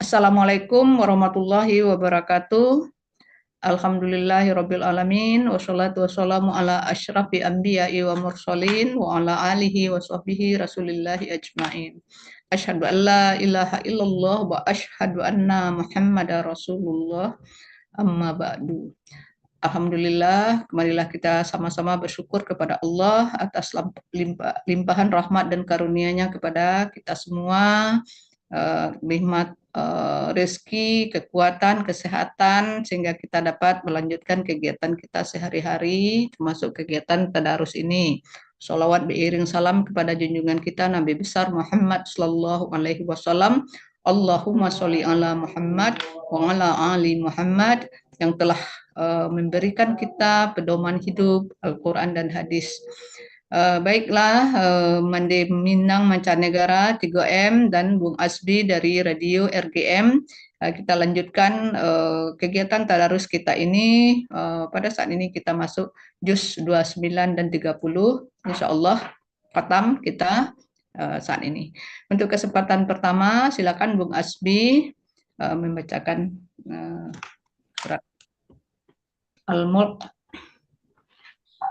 Assalamualaikum warahmatullahi wabarakatuh. Alhamdulillahirabbil alamin wassalatu wassalamu ala asyrafil anbiya'i wa mursalin wa ala alihi wa sahbihi rasulillahi ajmain. Asyhadu an la ilaha illallah wa asyhadu anna Muhammadar Rasulullah. Amma ba'du. Alhamdulillah, kembalilah kita sama-sama bersyukur kepada Allah atas limpahan rahmat dan karunia-Nya kepada kita semua, nikmat rezeki, kekuatan, kesehatan, sehingga kita dapat melanjutkan kegiatan kita sehari-hari, termasuk kegiatan tadarus ini. Sholawat beriring salam kepada junjungan kita Nabi besar Muhammad Sallallahu Alaihi Wasallam. Allahumma sholli ala Muhammad wa ala ali Muhammad, yang telah memberikan kita pedoman hidup Al-Quran dan hadis. Baiklah, Mande Minang Mancanegara 3M dan Bung Asbi dari Radio RGM. Kita lanjutkan kegiatan tadarus kita ini. Pada saat ini kita masuk juz 29 dan 30. Insya Allah khatam kita saat ini. Untuk kesempatan pertama, silakan Bung Asbi membacakan surat Al-Mulk.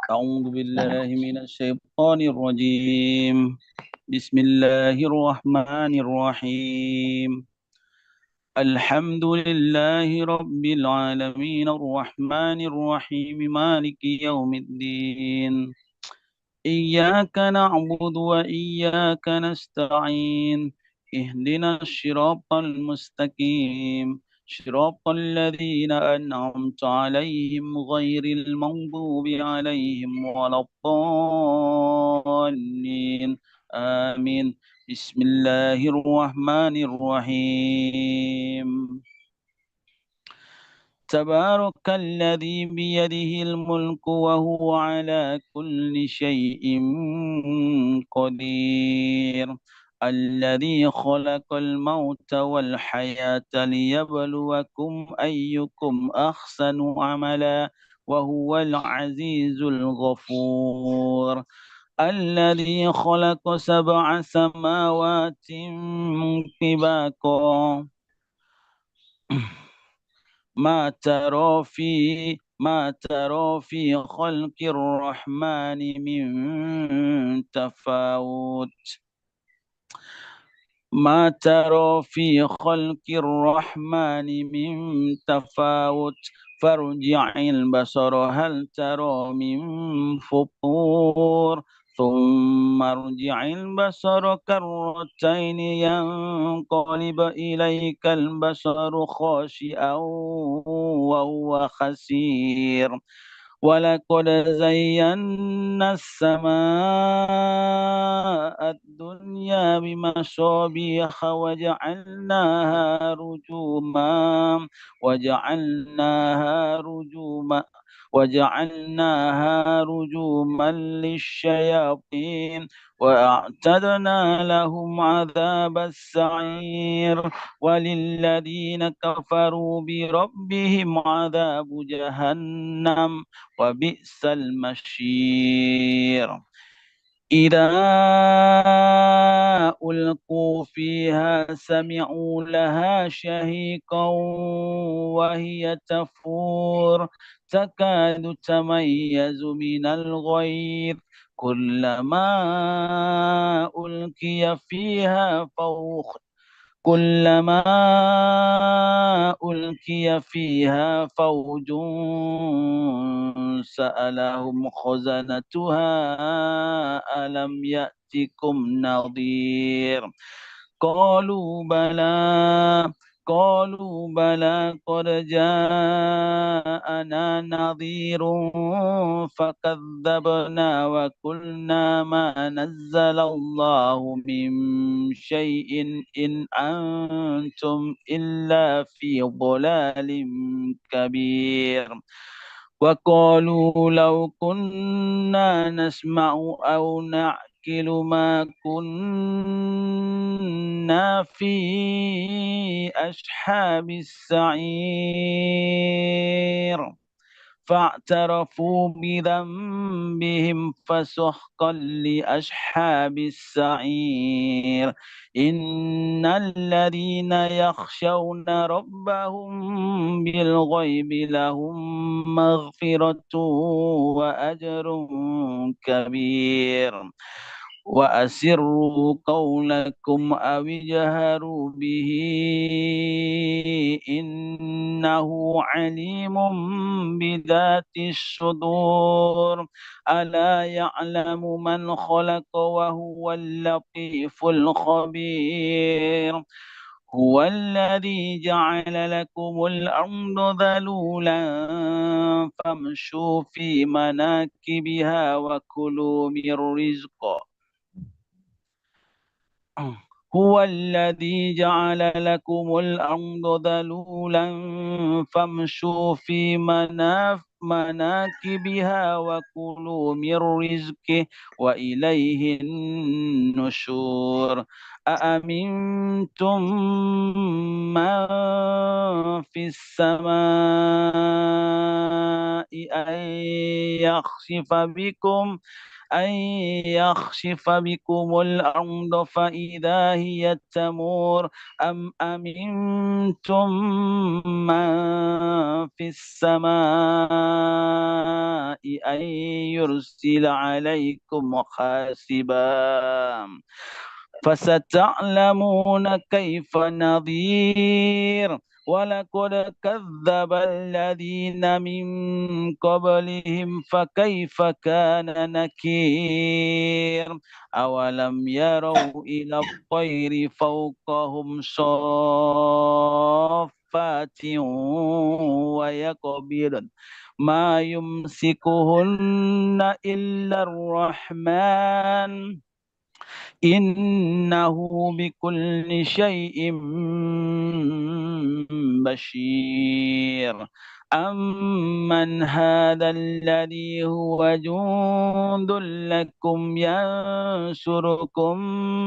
أعوذ بالله من الشيطان الرجيم بسم الله الرحمن الرحيم الحمد لله رب العالمين الرحمن الرحيم مالك يوم الدين إياك نعبد وإياك نستعين اهدنا الصراط المستقيم صراط الذين أنعمت عليهم غير المغضوب عليهم ولا الضالين آمين بسم الله الرحمن الرحيم تبارك الذي بيده الملك وهو على كل شيء قدير الذي خلق الموت والحياة ليبلوكم أيكم أحسن عملا وهو العزيز الغفور الذي خلق 7 سماوات طباقا ما ترى في خلق الرحمن من تفاوت ما ترى في خلق الرحمن من تفاوت فارجع البصر هل ترى من فطور ثم ارجع البصر كرتين ينقلب إليك البصر خاشئا وهو خسير ولقد زينا السماء الدنيا بمصابيح وجعلناها رجوما للشياطين وأعتدنا لهم عذاب السعير وللذين كفروا بربهم عذاب جهنم وبئس المشير إذا ألقوا فيها سمعوا لها شهيقا وهي تفور تكاد تميز من الغيظ كلما ألقي فيها فوج سألهم خزنتها ألم يأتكم نذير قالوا بلى قد جاءنا نذير فكذبنا وقلنا ما نزل الله من شيء إن أنتم إلا في ضلال كبير وقالوا لو كنا نسمع أو نعقل ما كنا في أصحاب السعير فاعترفوا بذنبهم فسحقا لأصحاب السعير إن الذين يخشون ربهم بالغيب لهم مغفرة وأجر كبير وأسروا قولكم أو اجهروا به إنه عليم بذات الصدور ألا يعلم من خلق وهو اللطيف الخبير هو الذي جعل لكم الأرض ذلولا فامشوا في مناكبها وكلوا من رزقه هو الذي جعل لكم الأرض ذلولا فامشوا في مناكبها وكلوا من رزقه وإليه النشور أأمنتم من في السماء أن يخسف بكم الأرض فإذا هي تمور أم أمنتم من في السماء أن يرسل عليكم حاسبا فستعلمون كيف نذير ولقد كذب الذين من قبلهم فكيف كان نكير أولم يروا إلى الطير فوقهم صافات ويقبضن ما يمسكهن إلا الرحمن إنه بكل شيء بشير أمن هذا الذي هو جند لكم ينصركم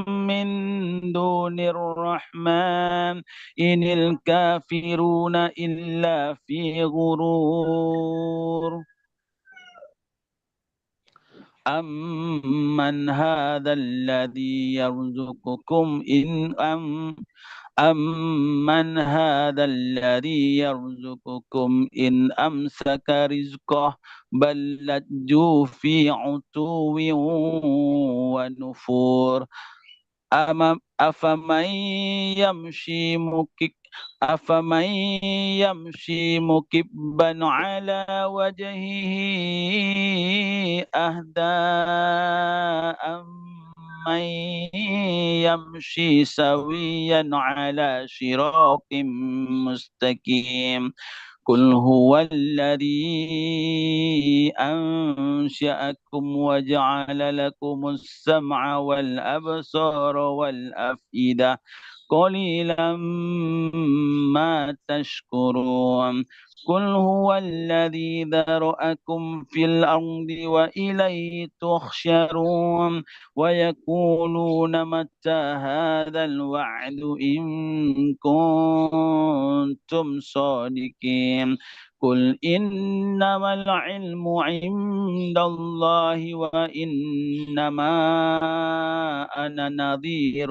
من دون الرحمن إن الكافرون إلا في غرور أمن هذا الذي يرزقكم أمن هذا الذي يرزقكم إن أمسك رزقه بل لجوا في عتو ونفور أفمن يمشي أفمن يمشي مكبا على وجهه أهدى أمن يمشي سويا على صراط مستقيم قل هو الذي أنشأكم وجعل لكم السمع والأبصار والأفئدة قليلا ما تشكرون قل هو الذي ذرأكم في الأرض وإليه تحشرون ويقولون متى هذا الوعد إن كنتم صادقين قل إنما العلم عند الله وإنما أنا نذير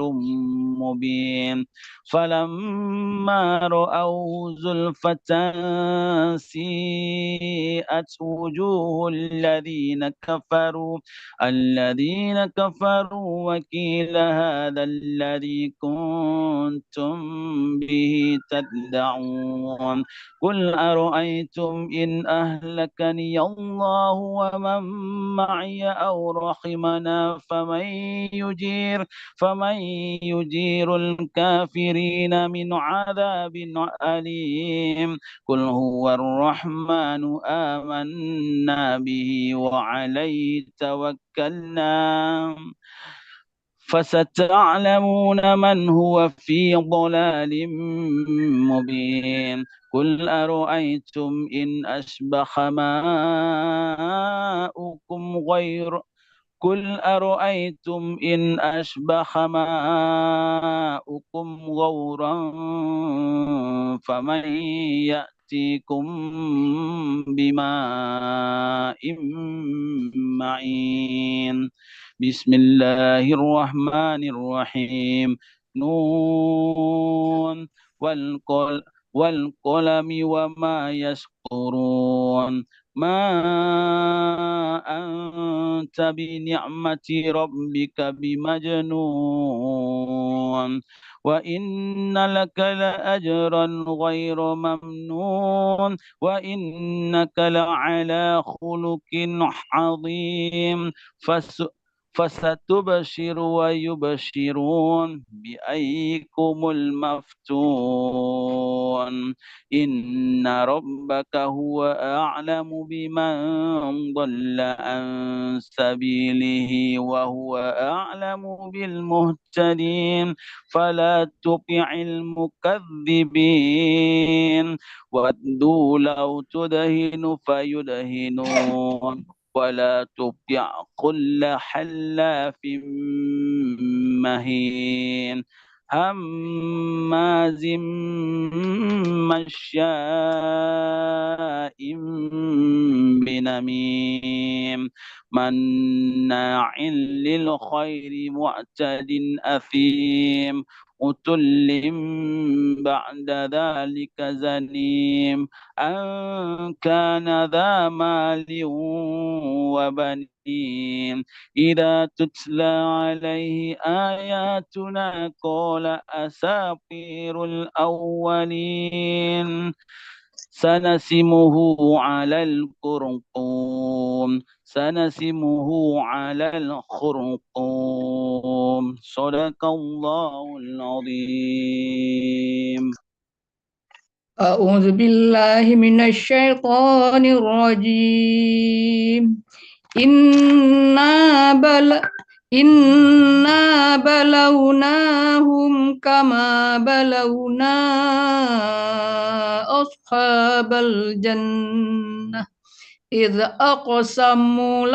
مبين فلما رأوا زلفة سيئت وجوه الذين كفروا وقيل هذا الذي كنتم به تدعون قل أرأيتم إن أهلكني الله ومن معي أو رحمنا فمن يجير الكافرين من عذاب أليم قل هو الرحمن آمنا به وعليه توكلنا فستعلمون من هو في ضلال مبين قل أرأيتم إن أصبح ماؤكم غير قل أرأيتم إن أصبح ماؤكم غورا فمن يأتيكم بماء معين بسم الله الرحمن الرحيم نون والقلم وما يسطرون ما أنت بنعمة ربك بمجنون وإن لك لأجرا غير ممنون وإنك لعلى خلق عظيم فستبشر ويبشرون بأيكم المفتون إن ربك هو أعلم بمن ضل عن سبيله وهو أعلم بالمهتدين فلا تطع المكذبين ودوا لو تدهن فيدهنون ولا تطع كل حلاف مهين هماز مشاء بنميم مناع للخير معتد أثيم عتل بعد ذلك زنيم أن كان ذا مال وبنين إذا تتلى عليه آياتنا قال أساطير الأولين سنسمه على الخرطوم صدق الله العظيم أعوذ بالله من الشيطان الرجيم إنا بلوناهم كما بلونا أصحاب الجنة إذ أقسموا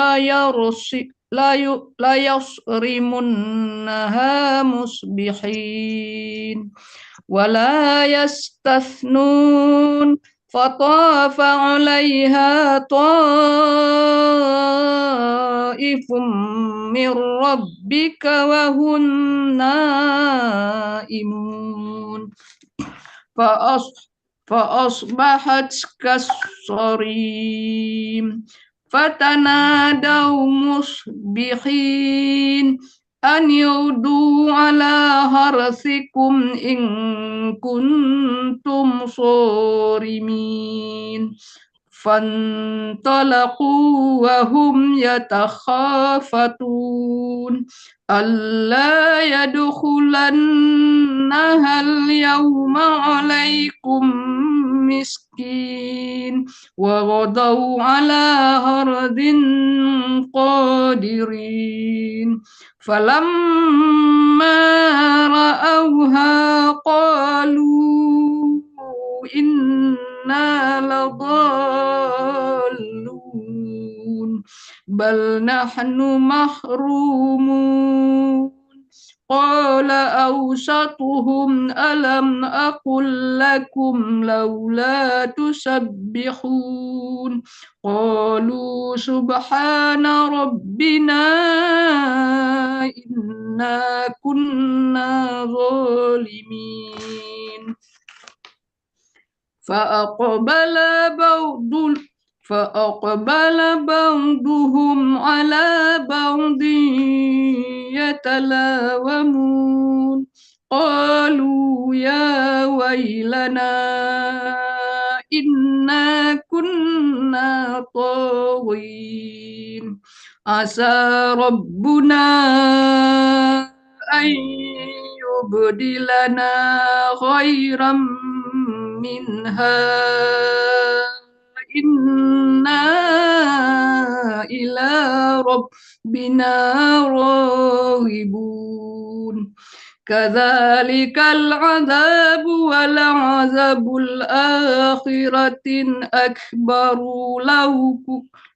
لا يصرمنها مصبحين ولا يستثنون فطاف عليها طائف من ربك وهم نائمون فأصبحت كالصريم فتنادوا مصبحين أن يغدوا على حرثكم إن كنتم صارمين فانطلقوا وهم يتخافتون ألا يدخلنها اليوم عليكم مسكين وغدوا على هرد قادرين فلما رأوها قالوا إنا لضالون بل نحن محرومون قال أوسطهم ألم أقل لكم لولا تسبحون قالوا سبحان ربنا إنا كنا ظالمين فأقبل بعضهم على بعض يتلاومون قالوا يا ويلنا إنا كنا طاغين عسى ربنا أن يبدلنا خيرا منها إنا إلى ربنا راغبون كذلك العذاب ولعذاب الآخرة أكبر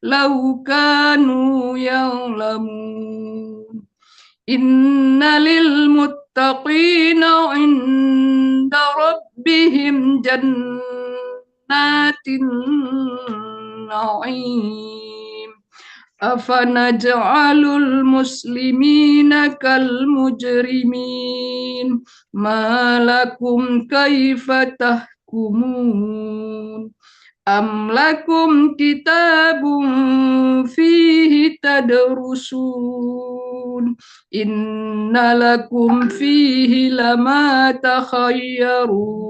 لو كانوا يعلمون إن للمتقين عند ربهم جنات النعيم أفنجعل المسلمين كالمجرمين ما لكم كيف تحكمون أم لكم كتاب فيه تدرسون إن لكم فيه لما تخيرون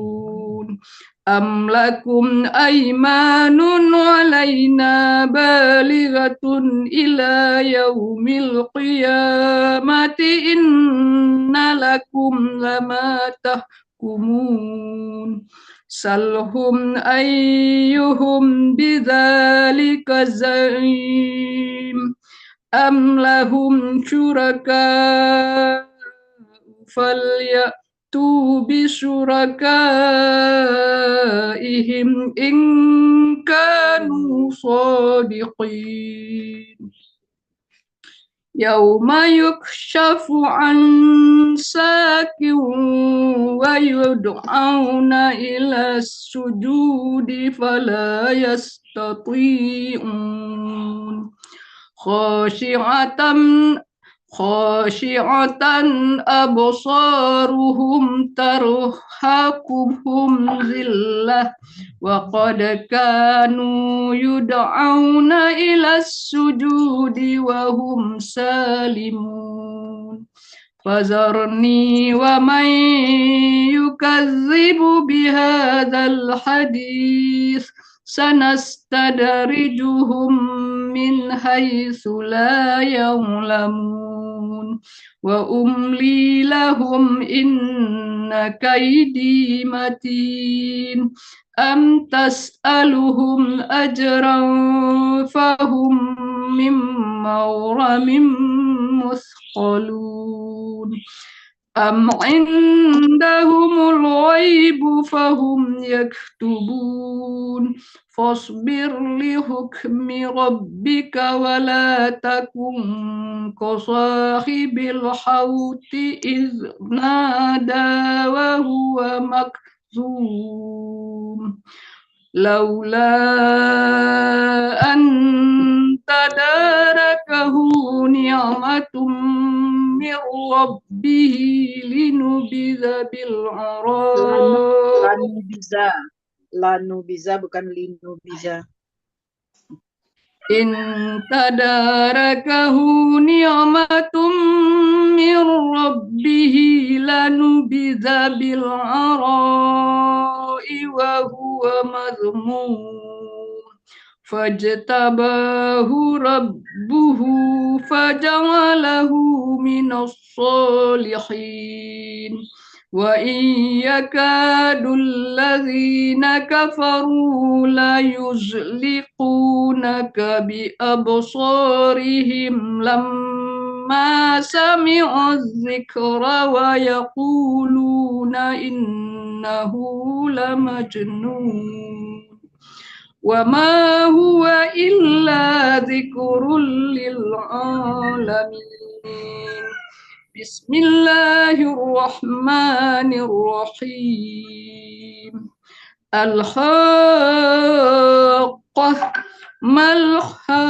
أم لكم أيمان علينا بالغة إلى يوم القيامة إن لكم لما تحكمون سلهم أيهم بذلك زعيم أم لهم شركاء فليأتوا بشركائهم إن كانوا صادقين يوم يكشف عن ساك ويدعون إلى السجود فلا يستطيعون خاشعة أبصارهم ترهقهم ذلة وقد كانوا يدعون إلى السجود وهم سالمون فذرني ومن يكذب بهذا الحديث سنستدرجهم من حيث لا يعلمون وأملي لهم إن كيدي متين أم تسألهم أجرا فهم من مغرم مثقلون أم عندهم الغيب فهم يكتبون فاصبر لحكم ربك ولا تكن كصاحب الحوت إذ نادى وهو مكظوم لولا أن تداركه نعمة من ربه لنبذ بالعراء Lanubiza bukan linubiza. إن تداركه نعمة من ربه لنبذ بالعراء وهو مذموم فاجتباه ربه فجعله من الصالحين وإن يكاد الذين كفروا ليزلقونك بأبصارهم لما سمعوا الذكر ويقولون إنه لمجنون وما هو إلا ذكر للعالمين بسم الله الرحمن الرحيم الحاقة ما الحاقة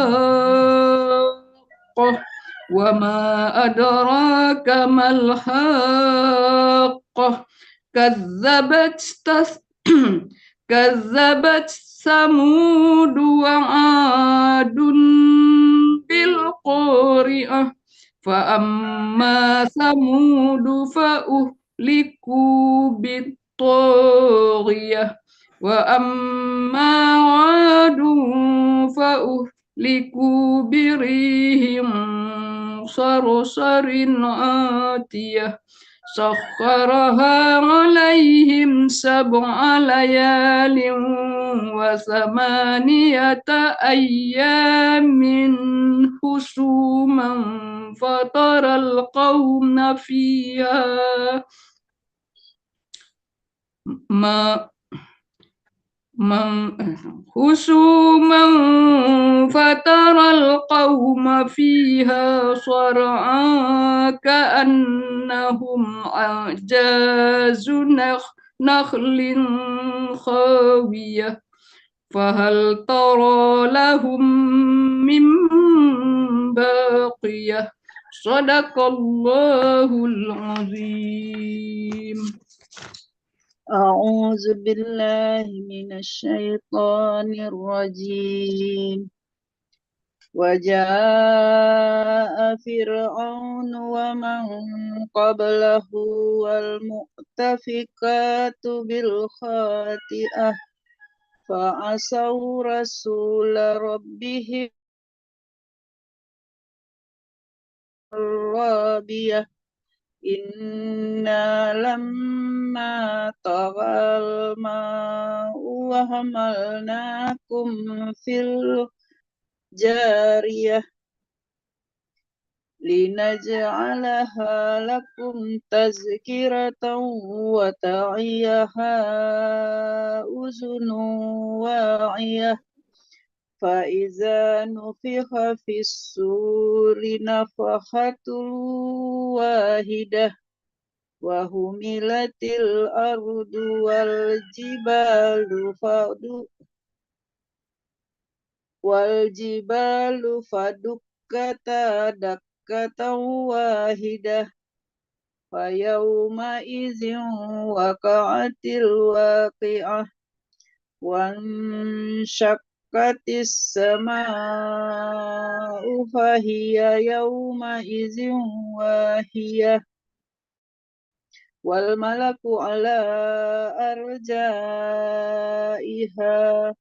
وما أدراك ما الحاقة كذبت ثمود وعاد بالقارعة فأما ثمود فأهلكوا بالطاغية وأما عاد فأهلكوا بريح صرصر عاتية سخرها عليهم 7 ليال و8 أيام حسوما فترى القوم فيها حسوما فترى القوم فيها صرعا كأنهم أعجاز نخل خاوية فهل ترى لهم من باقية صدق الله العظيم. أعوذ بالله من الشيطان الرجيم. وجاء فرعون ومن قبله والمؤتفكات بالخاطئة فعصوا رسول ربهم الرابية إنا لما طغى الماء وحملناكم في الجارية لنجعلها لكم تذكرة وتعيها أذن واعية فإذا نفخ في الصور نفخة واحدة وهملت الأرض والجبال فدكتا دكة واحدة فيومئذ وقعت الواقعة وانشقت السماء فهي يومئذ واهية والملك على أرجائها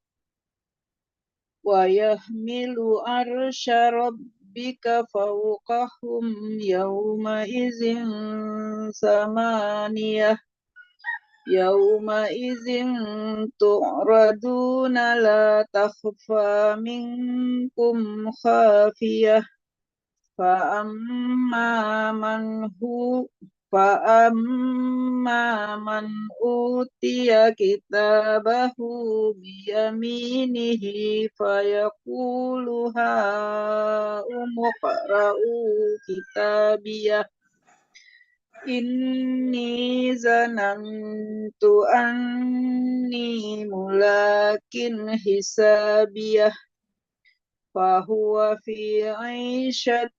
ويحمل عرش ربك فوقهم يومئذ ثمانية يومئذ تعرضون لا تخفى منكم خافية فأما من أوتي كتابه بيمينه فيقول هاؤم اقرءوا كتابيه إني ظننت أني ملاق حسابيه فهو في عيشة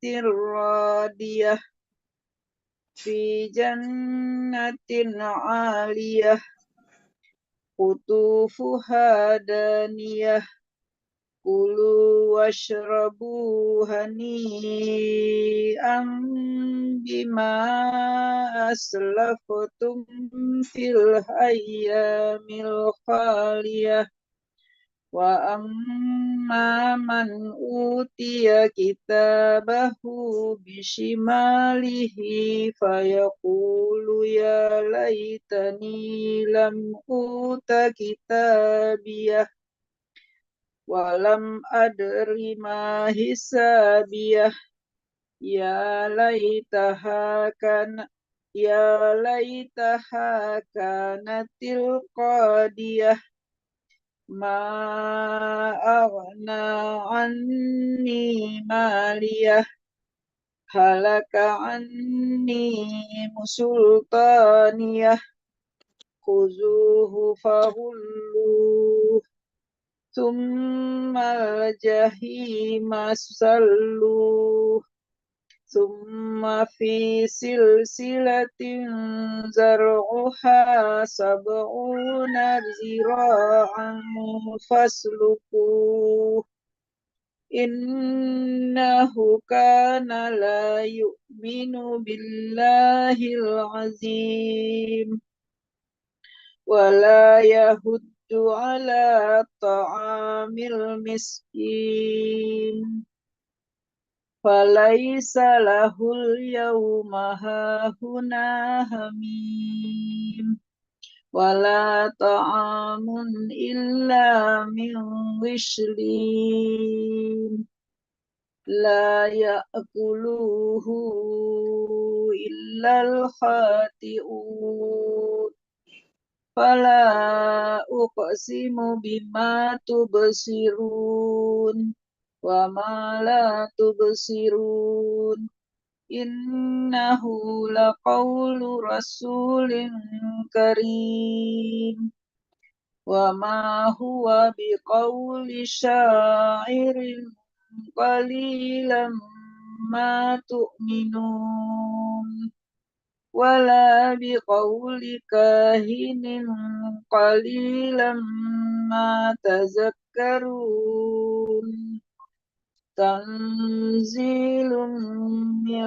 راضية في جنة عالية قطوفها دانية كلوا واشربوا هنيئا بما أسلفتم في الأيام الخالية وأما من أوتي كتابه بشماله فيقول يا ليتني لم أوت كتابيه ولم أدر ما حسابيه يا ليتها كانت القاضية ما أغنى عني ماليه هلك عني سلطانيه خذوه فغلوه ثم الجحيم صلوه ثم في سلسلة زرعها 70 ذراعا فاسلكوه إنه كان لا يؤمن بالله العظيم ولا يهد على طعام المسكين فليس له اليوم هاهنا حميم ولا طعام إلا من غسلين لا يأكله إلا الخاطئون فلا أقسم بما تبصرون وما لا تبصرون إنه لقول رسول كريم وما هو بقول شاعر قليلا ما تؤمنون ولا بقول كاهن قليلا ما تذكرون تنزيل من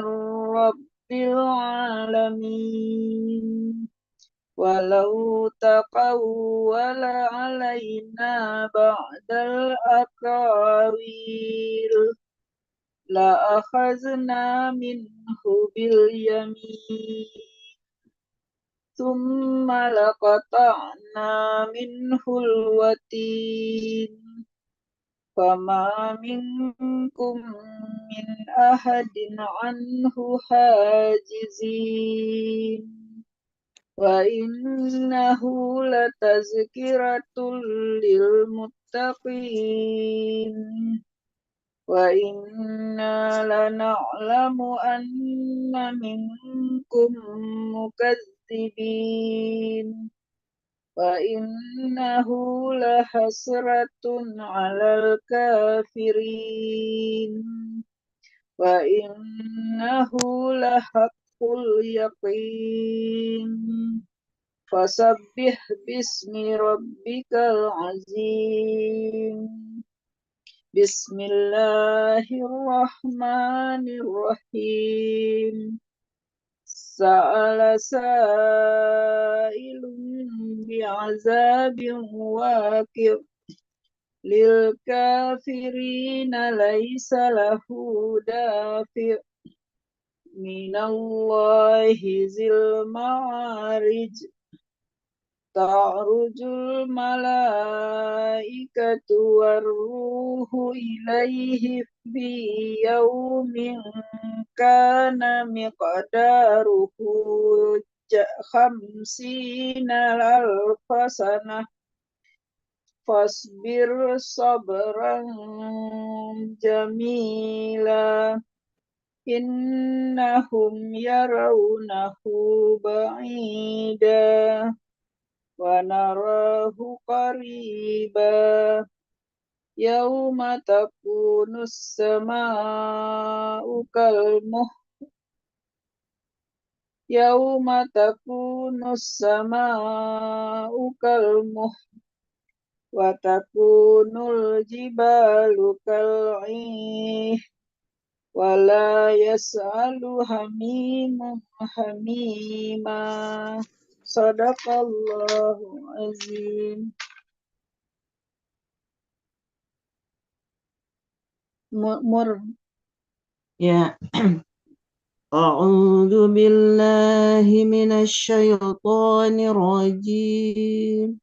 رب العالمين ولو تقول علينا بعد الأقاويل لأخذنا منه باليمين ثم لقطعنا منه الوتين فما منكم من أحد عنه حاجزين وإنه لتذكرة للمتقين وإنا لنعلم أن منكم مكذبين وإنه لحسرة على الكافرين وإنه لحق اليقين فسبح باسم ربك العظيم بسم الله الرحمن الرحيم سأل سائل بعذاب واقع للكافرين ليس له دافع من الله ذي المعارج تعرج الملائكة والروح إليه في يوم كان مقداره 50,000 سنة فاصبر صبرا جميلا إنهم يرونه بعيدا ونراه قريبا يوم تكون السماء كالمهل وتكون الجبال كالعهن ولا يسأل حميم حميما صدق الله العظيم. Ya, A'udzu billahi minasyaitonir rajim.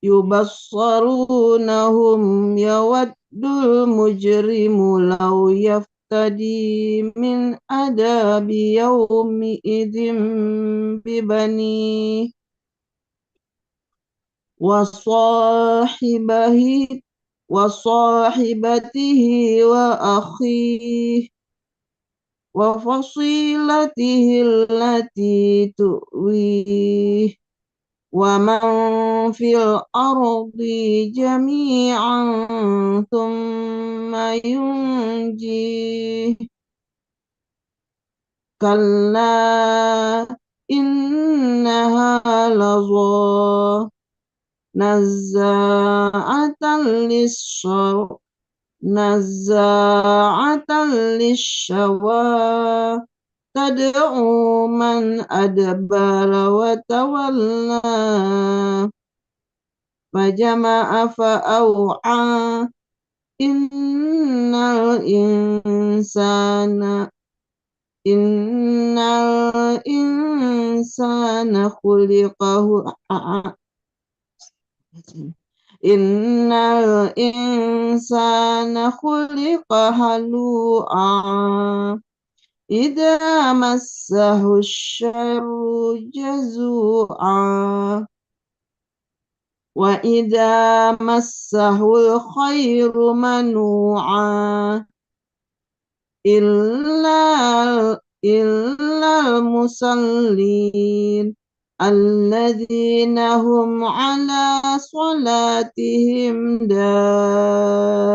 Yubassarunahum yawaddul mujrimu law yaftadi min adabi yaumi idzin bibani wa sahibatihi wa akhihi wa fasilatihi allati tu'wih wa man fil ardi jami'an thumma yunjih kalla innaha lazah nazza'atan lishawa tad'u man adbara wa tawalla fajama'a fa'au'a innal insana khuliqa halu'a idza massahu syarru jazu'a wa idza massahu khairu manu'a illa musallin الذين هم على صلاتهم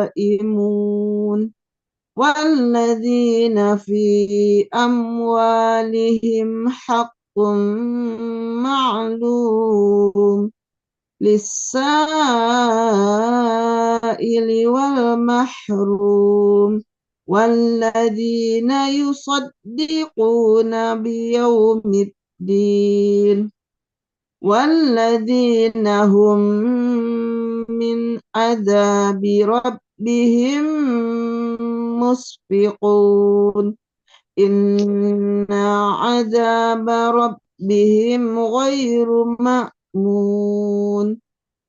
دائمون والذين في أموالهم حق معلوم للسائل والمحروم والذين يصدقون بيوم الدين والذين هم من عذاب ربهم مشفقون إن عذاب ربهم غير مأمون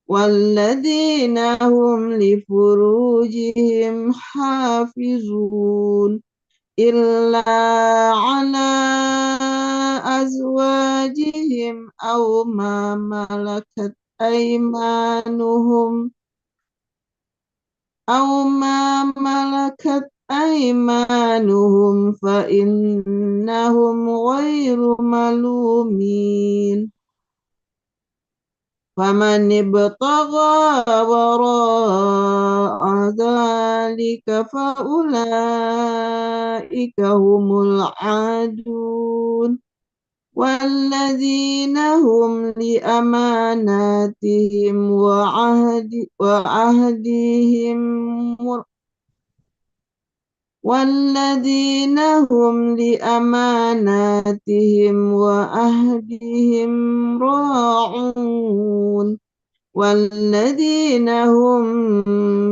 والذين هم لفروجهم حافظون إلا على أزواجهم أو ما ملكت أيمانهم فإنهم غير ملومين فمن ابتغى وراء ذلك فأولئك هم العادون والذين هم لأماناتهم وعهدهم راعون والذين هم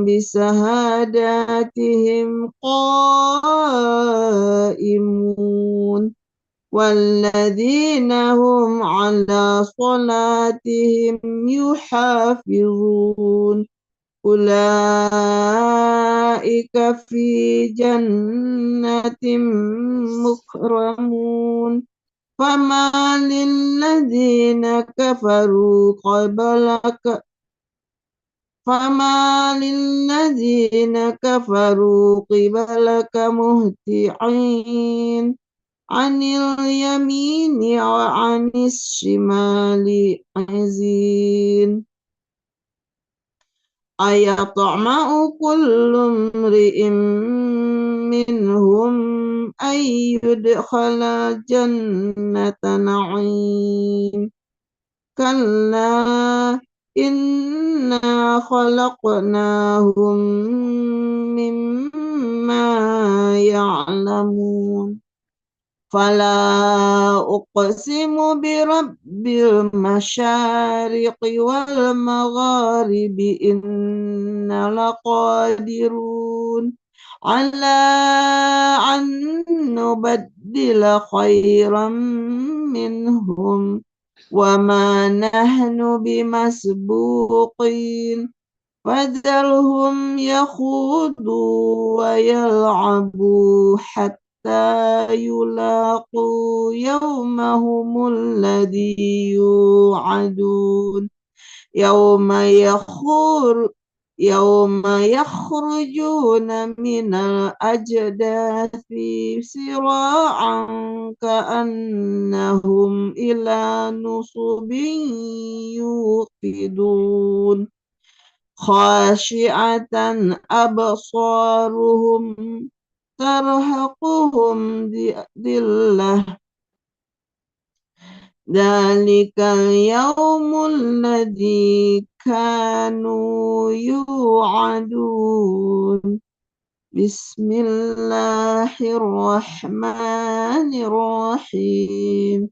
بشهاداتهم قائمون والذين هم على صلاتهم يحافظون أولئك في جنة مكرمون فما للذين كفروا قبلك مهطعين عن اليمين وعن الشمال عزين أيطمع كل امرئ منهم أن يدخل جنة نعيم كلا إنا خلقناهم مما يعلمون فلا أقسم برب المشارق والمغارب إنا لقادرون على أن نبدل خيرا منهم وما نحن بمسبوقين فذرهم يخوضوا ويلعبوا حتى يلاقوا يومهم الذي يوعدون يوم يخرجون من الأجداث سراعا كأنهم إلى نصب يوقدون خاشعة أبصارهم ترهقهم ذلة ذلك اليوم الذي كانوا يوعدون بسم الله الرحمن الرحيم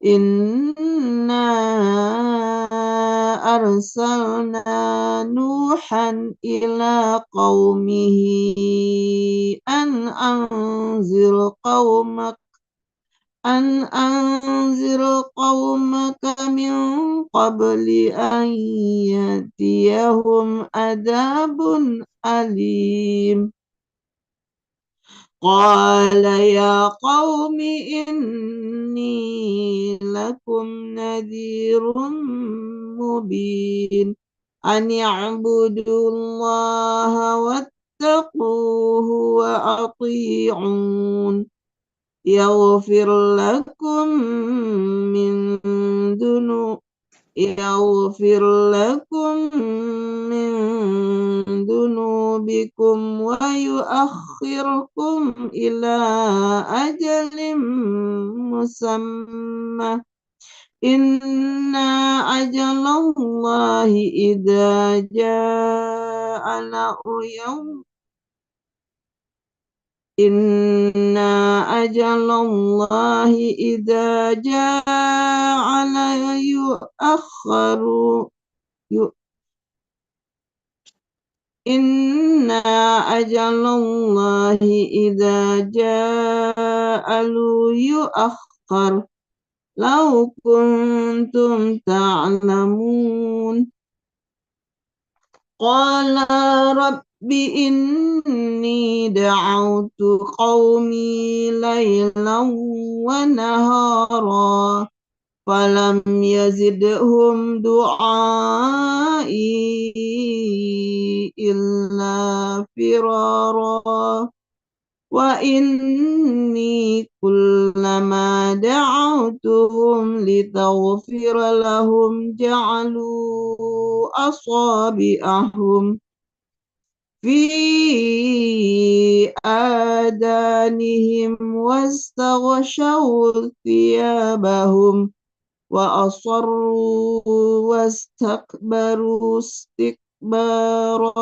إنا أرسلنا نوحا إلى قومه أن أنذر قومك من قبل أن يأتيهم عذاب أليم قال يا قوم إني لكم نذير مبين أن اعبدوا الله واتقوه وأطيعون يغفر لكم من يغفر لكم من ذنوبكم ويؤخركم إلى أجل مسمى إن أجل الله إذا جاء يوم إن أجل الله إذا جاء لا يؤخر إن أجل الله إذا جاء لا يؤخر لو كنتم تعلمون قال رب إني دعوت قومي ليلا ونهارا فلم يزدهم دعائي إلا فرارا وإني كلما دعوتهم لتغفر لهم جعلوا أصابعهم في آذانهم واستغشوا ثيابهم وأصروا واستكبروا استكبارا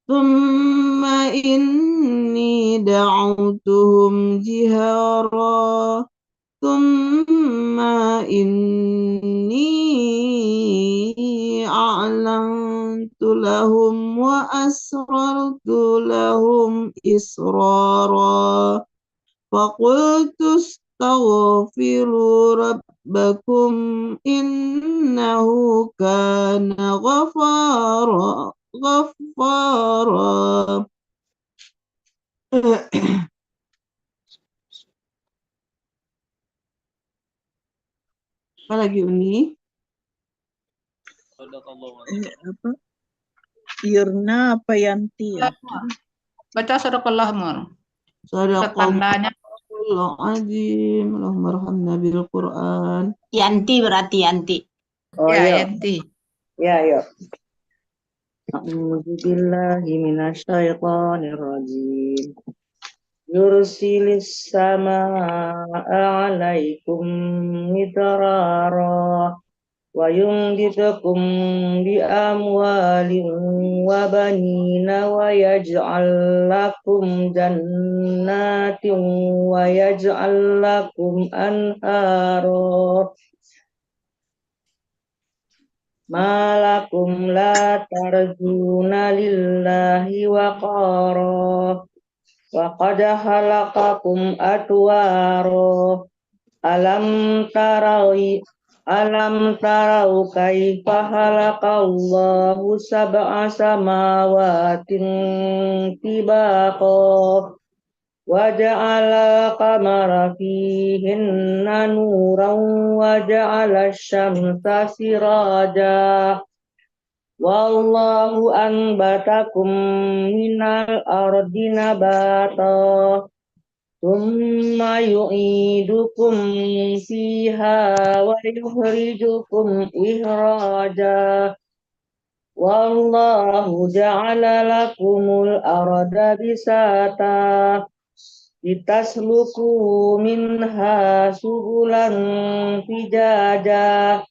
ثم إني دعوتهم جهارا ثم إني أعلنت لهم وأسررت لهم إسرارا فقلت استغفروا ربكم إنه كان غفارا Apa lagi Uni? Apa? Irna apa Yanti ya? Baca sadaqallah Mar. Tandanya Sadaqallahul azim. Allahumma arhamna bil Quran. Yanti berarti Yanti. Oh ya iya. Yanti. Ya, yuk. A'udzu billahi minasyaitonir rajim. Yursilis samaa 'alaikum midrara wa yumdidukum bi amwalin wa banina wa yaj'al lakum jannatin wa yaj'al lakum anhara malakum la tarjuna lillahi waqara wa qad khalaqakum atwara alam tarau kaifa khalaqallahu sab'a samawatin tibaqa wa ja'ala qamara fihinna nuran wa ja'ala syamsa siraja wallahu anbatakum minal ardi nabata thumma yu'idukum fiha wa yukhrijukum ihraja wallahu ja'ala lakumul arda bisata litasluku minha subulan fijaja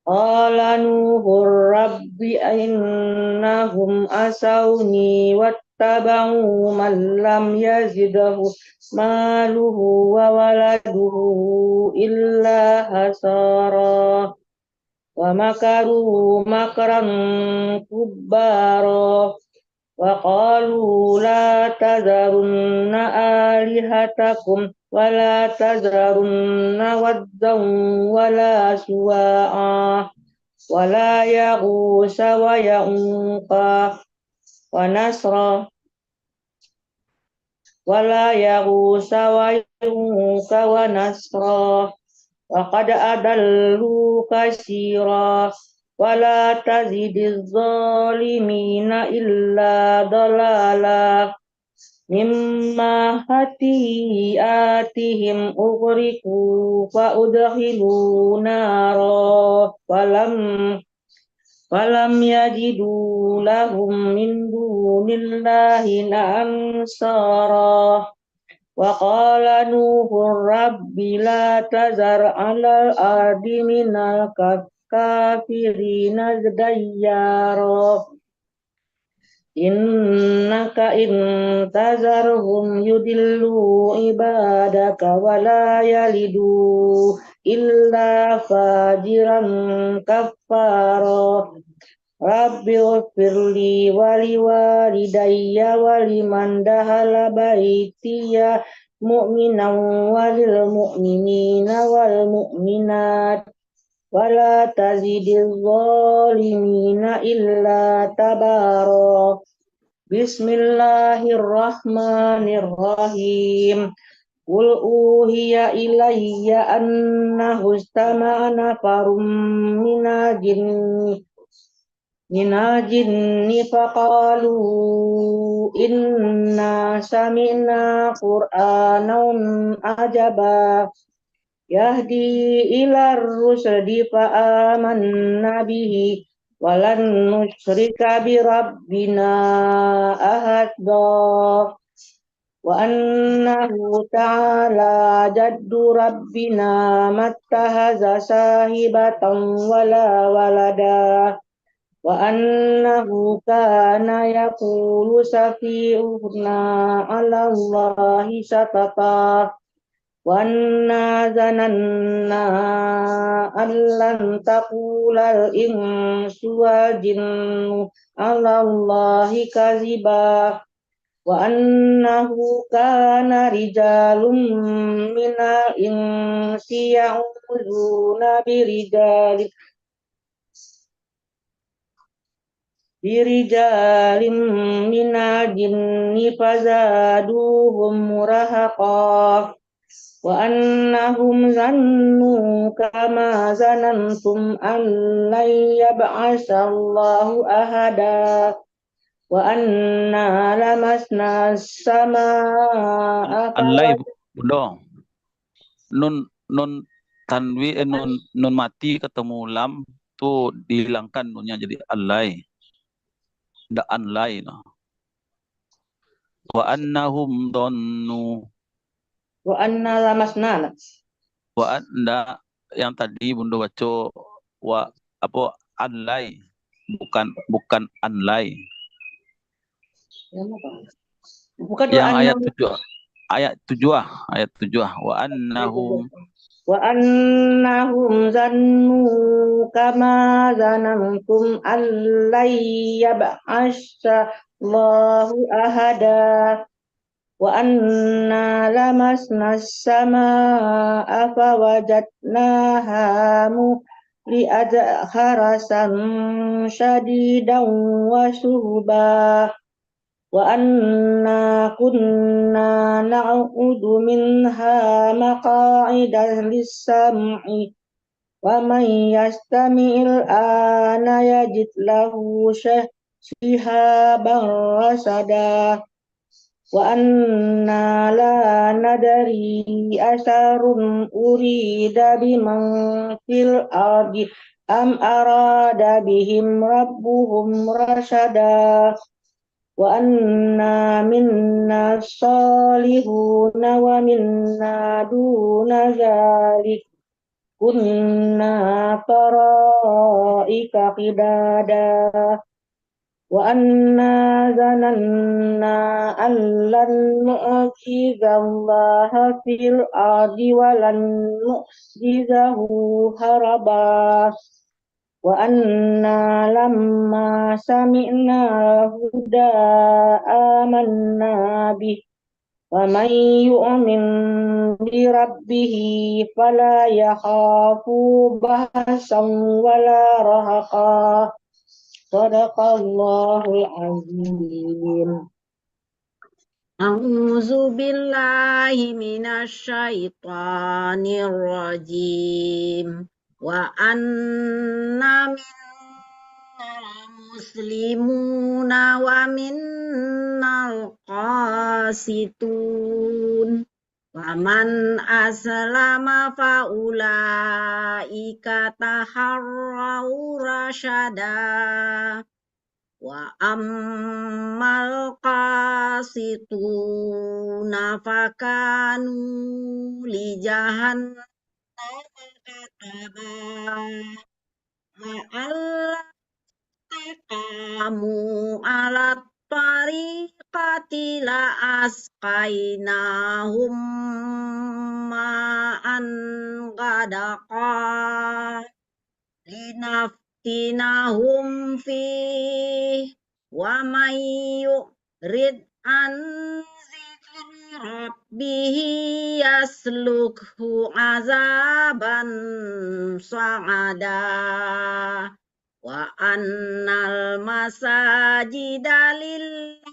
qala nuhur rabbi innahum asawni wattaba'u man lam yazidhu maluhu wa waladuhu illa hasara wa makaru makran kubbara wa qalu la tazarunna alihatakum wa la tazarunna waddan wa la suwa'a wa la yaghusa wa ya'uqa wa nasra wa la yaghusa wa ya'uqa wa nasra wa qad adallu katsira wala tazidiz zalimina illa dalala mimma hatiatihim ughriqu fa udkhilu nara falam yajidu lahum min dunillahi ansara. Wa qala Nuhur rabbi la tazar alal ardi minal kafirina dayyara innaka intazarhum yudillu ibadaka wala yalidu illa fajiran kaffara. Rabbi ghfirli wali walidayya waliman dahala baitiya mu'minan walil mu'minina wal mu'minat wala tazidil zalimina illa tabara. Bismillahirrahmanirrahim. Qul uhiya ilayya annahu istama'a nafarum minal jinni faqalu inna sami'na qur'anan ajaba yahdi ilar rusdi fa amanna bihi walan nusyrika bi rabbina ahadda wa annahu ta'ala jaddu rabbina mattahaza sahibatan wala walada wa annahu kana yaqulu safi'una 'ala Allahi satata wa anna zananna allan taqulal insu wal jinnu 'ala Allahi kaziba wa annahu kana rijalun minal insi ya'udzuuna birijalin minal jinni fazaduhum rahaqa wa annahum zannu kama zanantum an lan yab'asallahu ahada wa anna lamasna samaa Allai Bunda. Nun tanwi nun mati ketemu lam tuh dihilangkan nunnya jadi allai. Ndak anlai no. Wa annahum dhannu wa anna lamasna wa anda yang tadi Bunda baca wa apa anlai bukan anlai. bukan Yang wa ayat 7 wa annahum zannu kama zanantum allai yab'asallahu ahada wa anna lamasna samaa fawajadnaha muli'at harasan syadidan wa suhba wa anna kunna na'udu minha maqa'ida lis-sam'i wa man yastami'il ana yajid lahu shihaban rasada wa anna la nadari asarun urida biman fil ardi am arada bihim rabbuhum rasada wa anna minna salihuna wa minna duna zalik kunna taraika qidada wa anna zananna allan nu'jizallaha fil ardi wa lan nu'jizahu haraba wa anna lamma sami'na huda amanna bih wa man yu'min bi rabbihi fala yakhafu bahasan wala rahaqa. Sadaqallahul azim. A'udzu billahi minasyaitonir rajim. Wa anna muslimuna wa minnal qasitun. Waman aslama faulaika taharraw rasyada. Wa ammal qasituna fakanu li jahannam kataba. Ma'allaqamu alat tariqati la asqainahum ma'an ghadaqa linaftinahum fih wa may yurid an zikri rabbihi yaslukhu azaban sa'ada. Wa annal masajida lillahi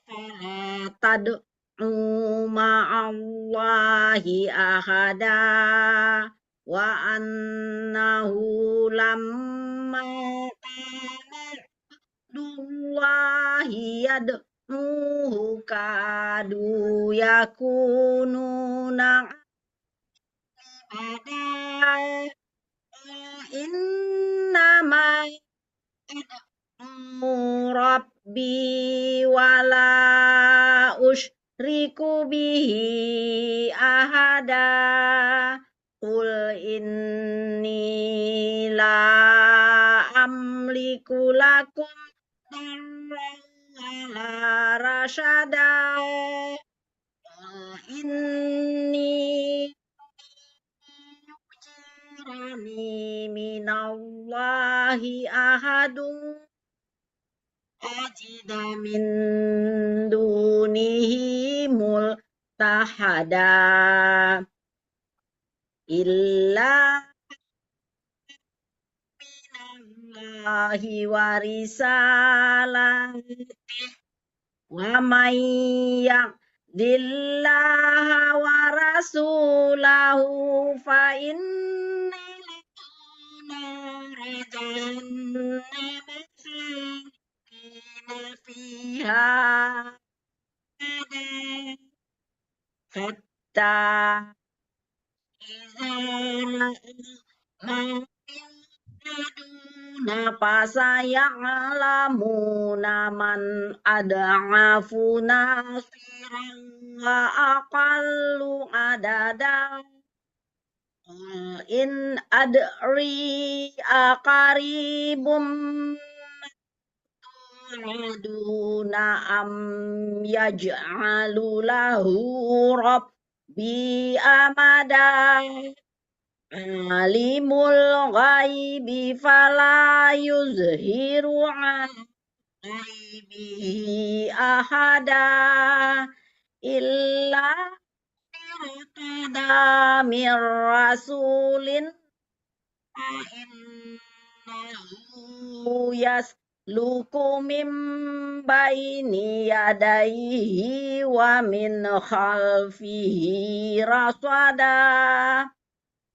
fala tad'u ma'allahi ahada. Wa annahu lamma amadullahi yad'uhu kadu yakununa ibada. Innama ad'u rabbi wala usyriku bihi ahada. Qul inni la amliku lakum darran wala rasyada. Inni yujirani minallahi ahadun ajida min dunihi multahada illa minallahi wa risalatihi wa may ya'dillaha wa rasulahu fa inna nara jahannam khalidina fiha hatta idza nafasa ya'lamuna man ad'afu nasiran wa aqallu adada. In adri aqaribum tu'aduna am yaj'alu lahu rabbi amada. Alimul ghaibi fala yuzhiru ala ghaibihi ahada illa irtada min rasulin innahu yasluku min baini yadayhi wa min khalfihi rasada.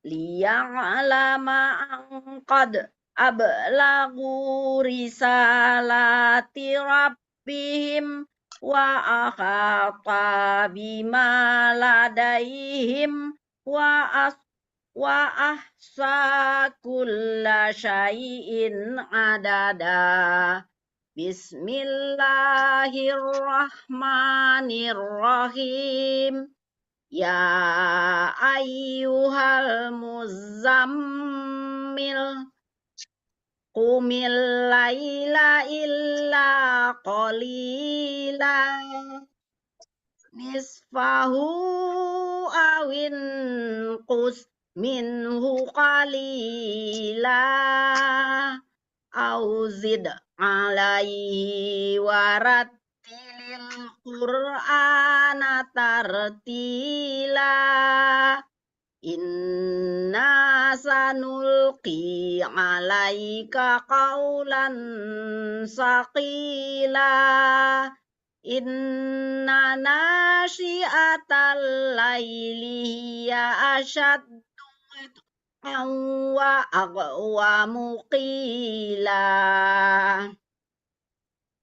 Liya'lama an qad ablagu risalati rabbihim wa akhata bima ladaihim wa ahsa kulla syai'in adada. Bismillahirrahmanirrahim. Ya ayyuhal muzammil qumil laila illa qalila nisfahu awin qus minhu qalila au zid alaihi warattilil qur'ana tartila. Inna sanulqi alaika qawlan saqila. Inna nasyi'atal laili hiya asyaddu وأقوم قيلا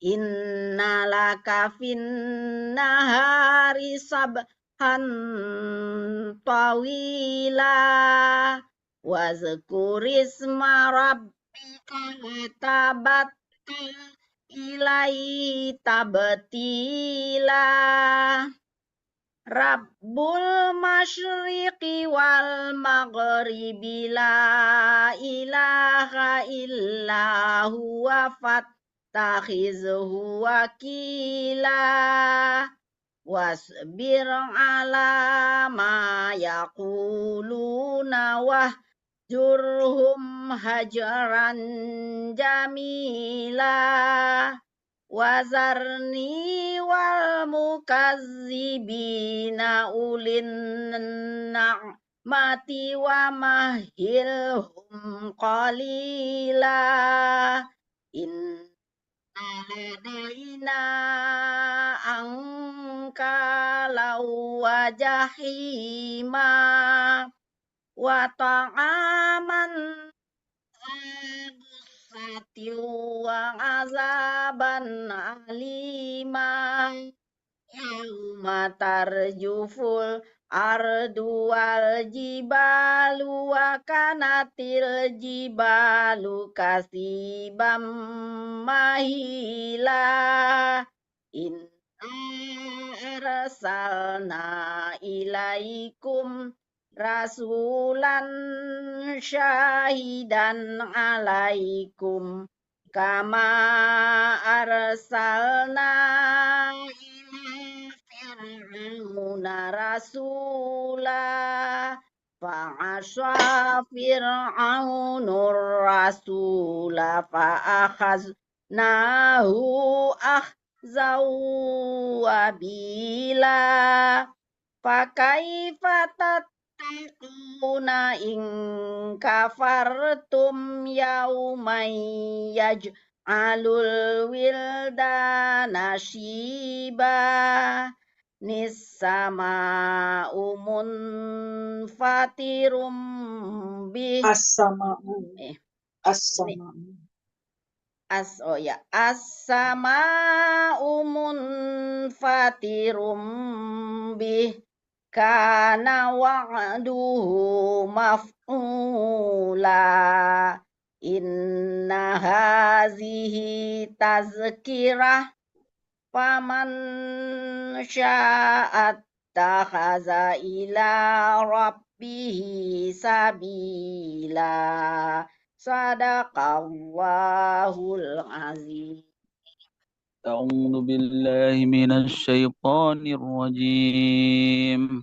إن لك في النهار سبحا طويلا واذكر اسم ربك وتبتل إليه تبتيلا Rabbul masyriqi wal maghribi la ilaha illa huwa fattakhizhu wakila wasbir ala ma yaquluna wahjurhum hajaran jamila wazarni wal mukazzibina ulin na'mati wa mahilhum qalila inna ladaina ankalau wa jahima wa ta'aman wa azaban alima yauma tarjuful ardu wal jibalu wa kanatil jibalu kasibam mahila inna arsalna ilaikum rasulan syahidan alaikum kama arsalna ila fir'auna rasula fa'asha fir'aunur rasula fa'akhaznahu akhzaw wabila fakaifa tattaquna in kafartum yauman yaj'alul wildana shiba nissama'u munfatirum bih as-sama'u munfatirum bih kana wa'duhu maf'ula inna hazihi tazkirah faman sya'at takhaza ila rabbihi sabila sadaqallahul azim. أعوذ بالله من الشيطان الرجيم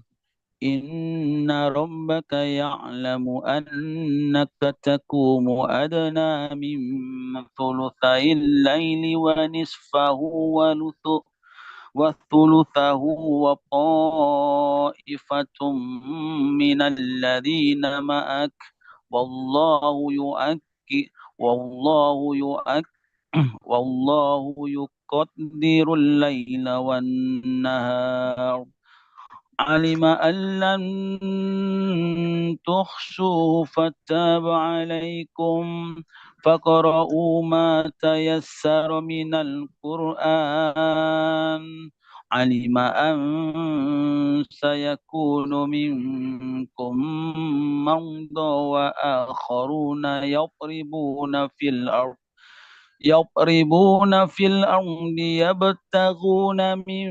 إن ربك يعلم أنك تقوم أدنى من ثلثي الليل ونصفه وثلثه وطائفة من الذين معك والله يقدر الليل والنهار علم أن لن تحصوا فتاب عليكم فقرؤوا ما تيسر من القرآن علم أن سيكون منكم مرضى وآخرون يضربون في الأرض يبتغون من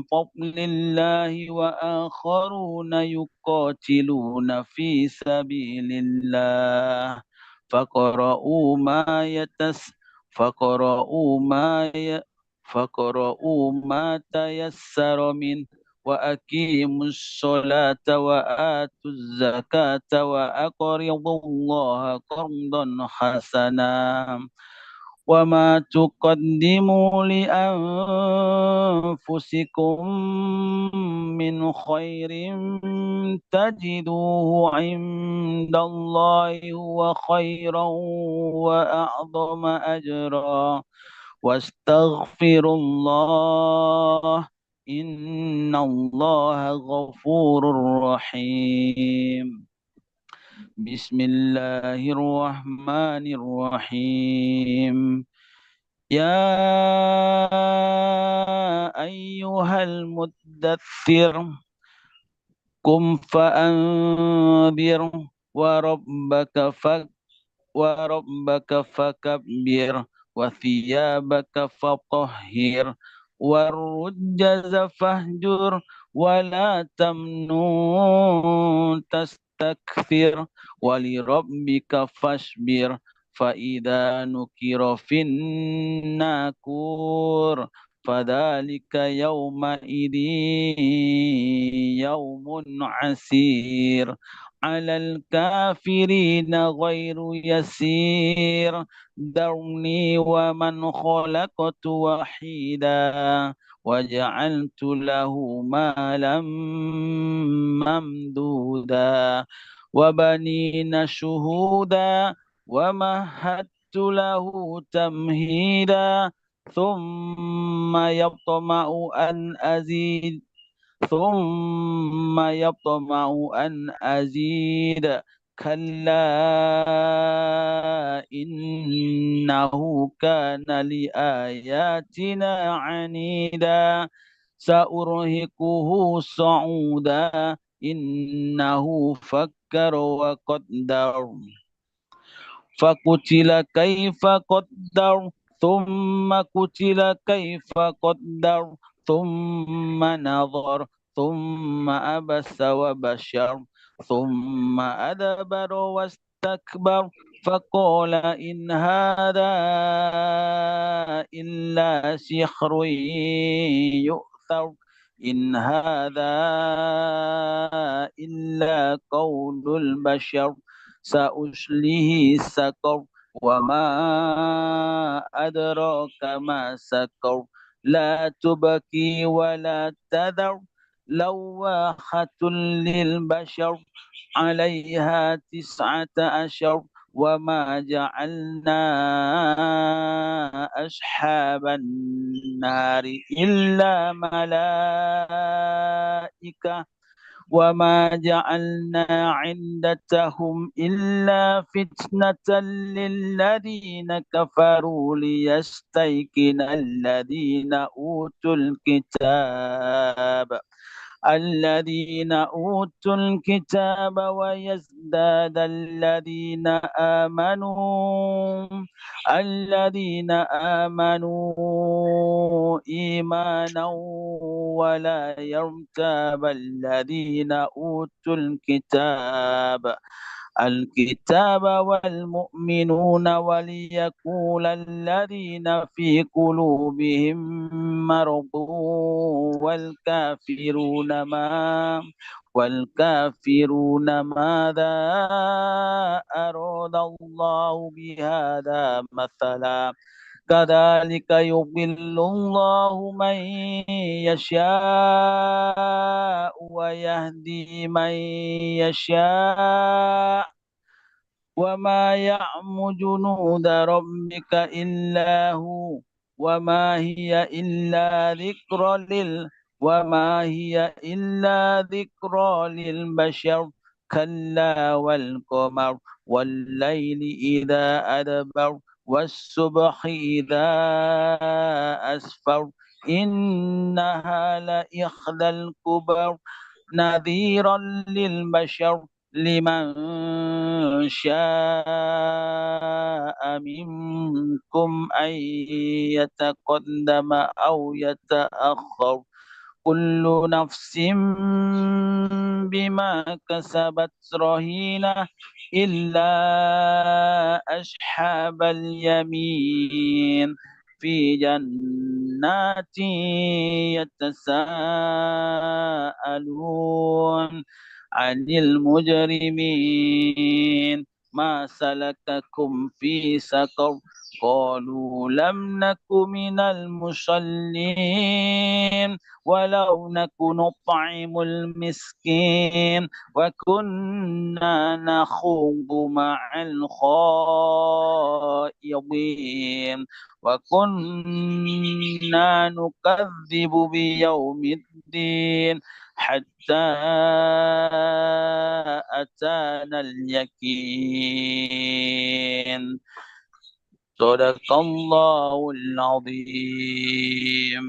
فضل الله وآخرون يقاتلون في سبيل الله فقرؤوا ما تيسر منه وأقيموا الصلاة وآتوا الزكاة وأقرضوا الله قرضا حسنا وما تقدموا لأنفسكم من خير تجدوه عند الله هو خيرا وأعظم أجرا واستغفروا الله إن الله غفور رحيم. بسم الله الرحمن الرحيم يا أيها المدثر قم فأنذر وربك فكبر وثيابك فطهر والرجز فاهجر ولا تمنن تستكثر ولربك فاصبر فإذا نكر في الناقور فذلك يومئذ يوم عسير على الكافرين غير يسير ذرني ومن خلقت وحيدا وجعلت له مالا ممدودا وبنين شهودا ومهدت له تمهيدا ثم يطمع أن أزيد كلا إنه كان لآياتنا عنيدا سأرهقه صعودا إنه فكر وقدر فقتل كيف قدر ثم قتل كيف قدر ثم نظر ثم عبس وبشر ثم أدبر واستكبر فقال إن هذا إلا سحر يؤثر إن هذا إلا قول البشر سأصليه سقر وما أدراك ما سقر لا تبكي ولا تذر لواحة للبشر عليها 19 وما جعلنا أصحاب النار إلا ملائكة وما جعلنا عدتهم إلا فتنة للذين كفروا ليستيقن الذين أوتوا الكتاب ويزداد الذين آمنوا إيمانا ولا يرتاب الذين أوتوا الكتاب والمؤمنون وليقول الذين في قلوبهم مرض والكافرون ماذا أراد الله بهذا مثلا كذلك يضل الله من يشاء ويهدي من يشاء وما يعلم جنود ربك إلا هو وما هي إلا ذكرى للبشر كلا والقمر والليل إذا أدبر والصبح إذا أسفر إنها لإحدى الكبر نذيرا للبشر لمن شاء منكم أن يتقدم أو يتأخر كل نفس بما كسبت رهينة إلا أصحاب اليمين في جنات يتساءلون عن المجرمين ما سلككم في سقر قالوا لم نك من المصلين ولو نك نطعم المسكين وكنا نخوض مع الخائضين وكنا نكذب بيوم الدين حتى أتانا اليقين صدق الله العظيم.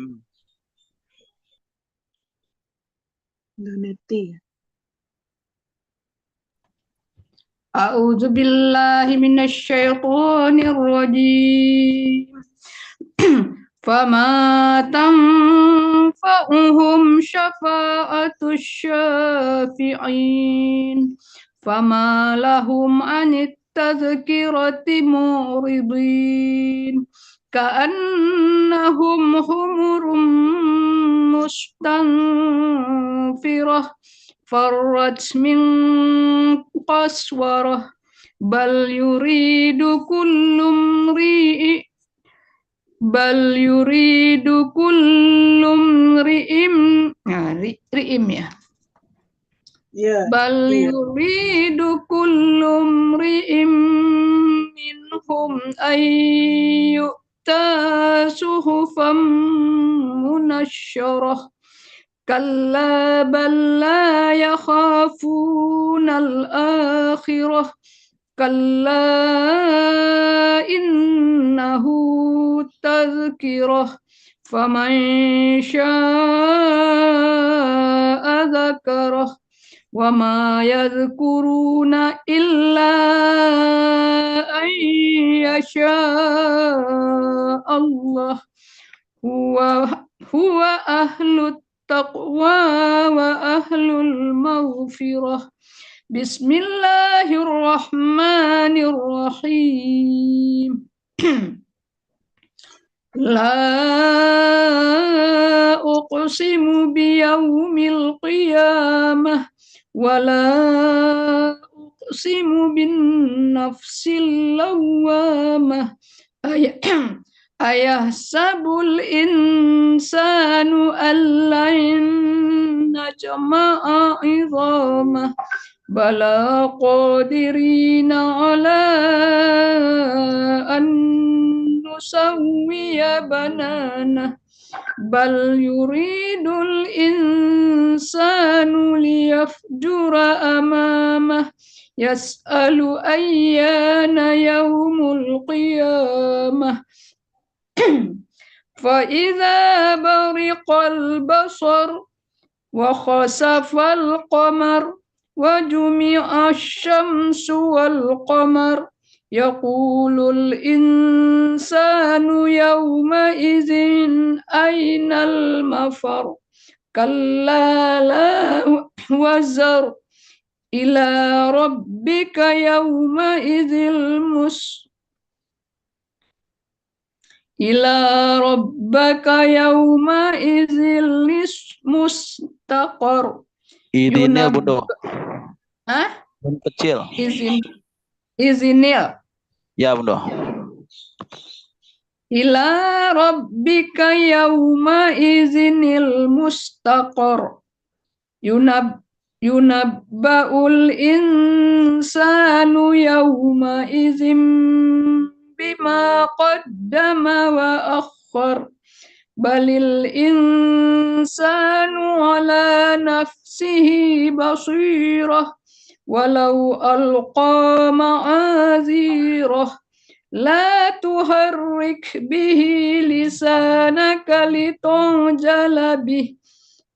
A'udzu billahi minasyaitonir rajim. Fama tanfa'uhum syafa'atus syafi'in. Fama lahum anit tadhkirati muridin. Ka'annahum humurum mustanfirah. Farrat min qaswarah. Bal yuridu kullum ri'im ya. Bal yuridu kullum ri'im minhum ayyuta suhufam munasyarah. Kalla bal la yakhafuna al-akhirah. Kalla innahu tazkirah. Faman syaa'a dzakarah. Wa ma yadhkuruna illa an yasha Allah. Huwa ahlut taqwa wa ahlul maghfirah. Bismillahirrahmanirrahim. La uqsimu biyaumil qiyamah wa la uqsimu bin nafsil lawwamah. Ayahsabul insanu allan najma'a 'idhamah. Bala qadirina ala an nusawwiya banana. Bal yuridul insanu liyafjura amamah. Yas'alu ayyana yaumul qiyamah. فإذا برق البصر وخسف القمر وجمع الشمس والقمر يقول الإنسان يومئذ أين المفر كلا لا وزر إلى ربك يومئذ Ila rabbaka yawma idzil mustaqar. Idinnya Bunda. Hah? Kecil. Izinil. Ya Bunda. Ila rabbika yawma izinil mustaqar. Yunabba'ul insanu yawma izim bima qaddama wa akhar. Balil insanu ala nafsihi basirah. Walau alqa ma'azirah. La tuharrik bihi lisanaka litujala bih.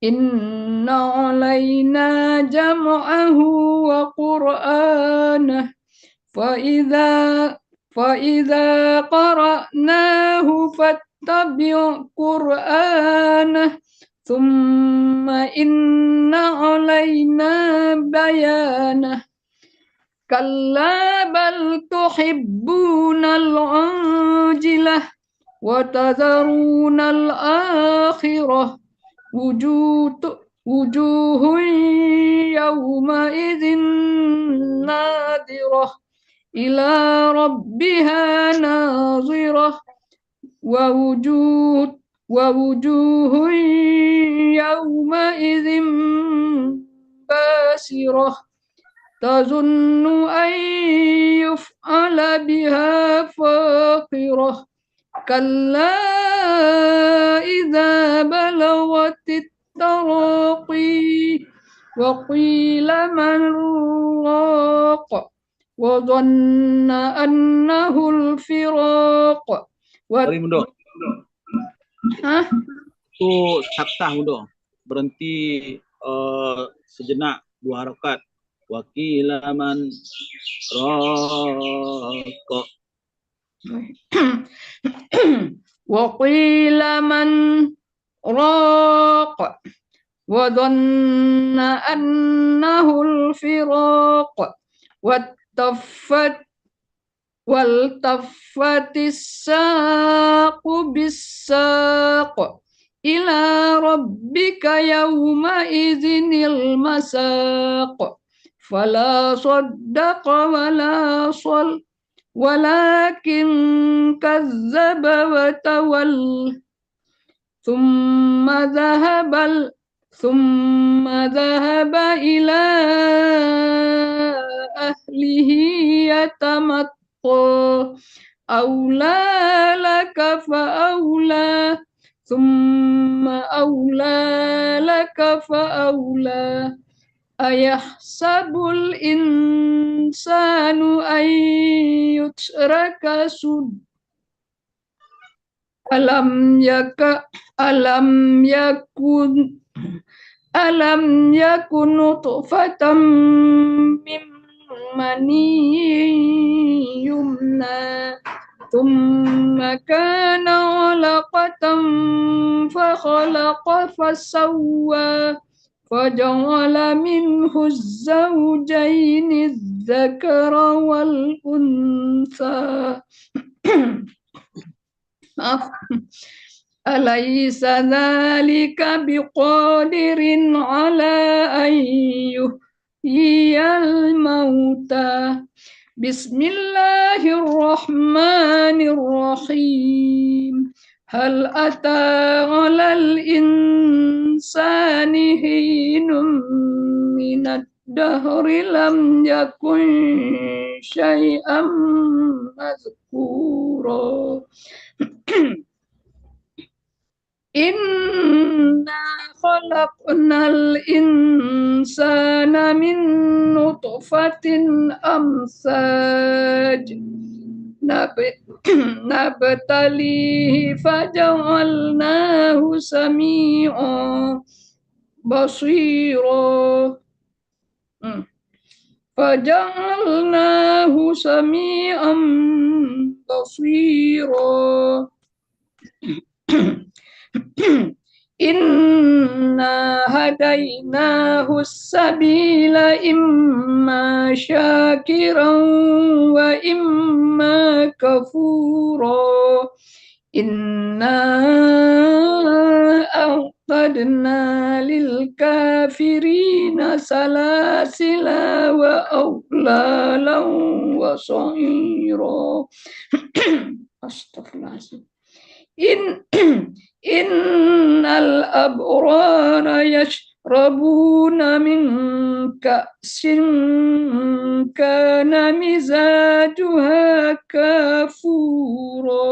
Inna alayna jam'ahu wa qur'anah. Fa'idha qara'nahu fattabi' qur'anah. Thumma inna alayna bayanah. Kalla bal tuhibbunal ajilah wa tadharunal akhirah. Wujuhun yawma idzin nadirah ila rabbiha nazirah wa wujuhun yawma idzin basirah tazunnu an yuf'ala biha faqirah. Kalla idza balagatit taraqi وقيل من راق وظن أنه الفراق Sorry, Mundo. Hah? Itu saktah, Mundo. Berhenti sejenak 2 harakat. Wakila man raqqa. وقيل من راق وظن أنه الفراق والتفت الساق بالساق إلى ربك يومئذ المساق فلا صدق ولا صل ولكن كذب وتول ثم ذهب إلى أهله يتمطى أولى لك فأولى ثم أولى لك فأولى أيحسب الإنسان أن يترك سدى ألم يكن نطفة من مني يمنى ثم كان علقة فخلق فسوى فجعل منه الزوجين الذكر والأنثى أليس ذلك بقادر على أن يحيي الموتى بسم الله الرحمن الرحيم هل أتى على الإنسان حين من الدهر لم يكن شيئا مذكورا إنا خلقنا الإنسان من نطفة أمثاج نبتليه فجعلناه سميعا بصيرا إنا هديناه السبيل إما شاكرا وإما كفورا إنا أعتدنا للكافرين سلاسل وأغلالا وسعيرا أستغفر الله إن الأبرار يشربون من كأس كان مزاجها كافورا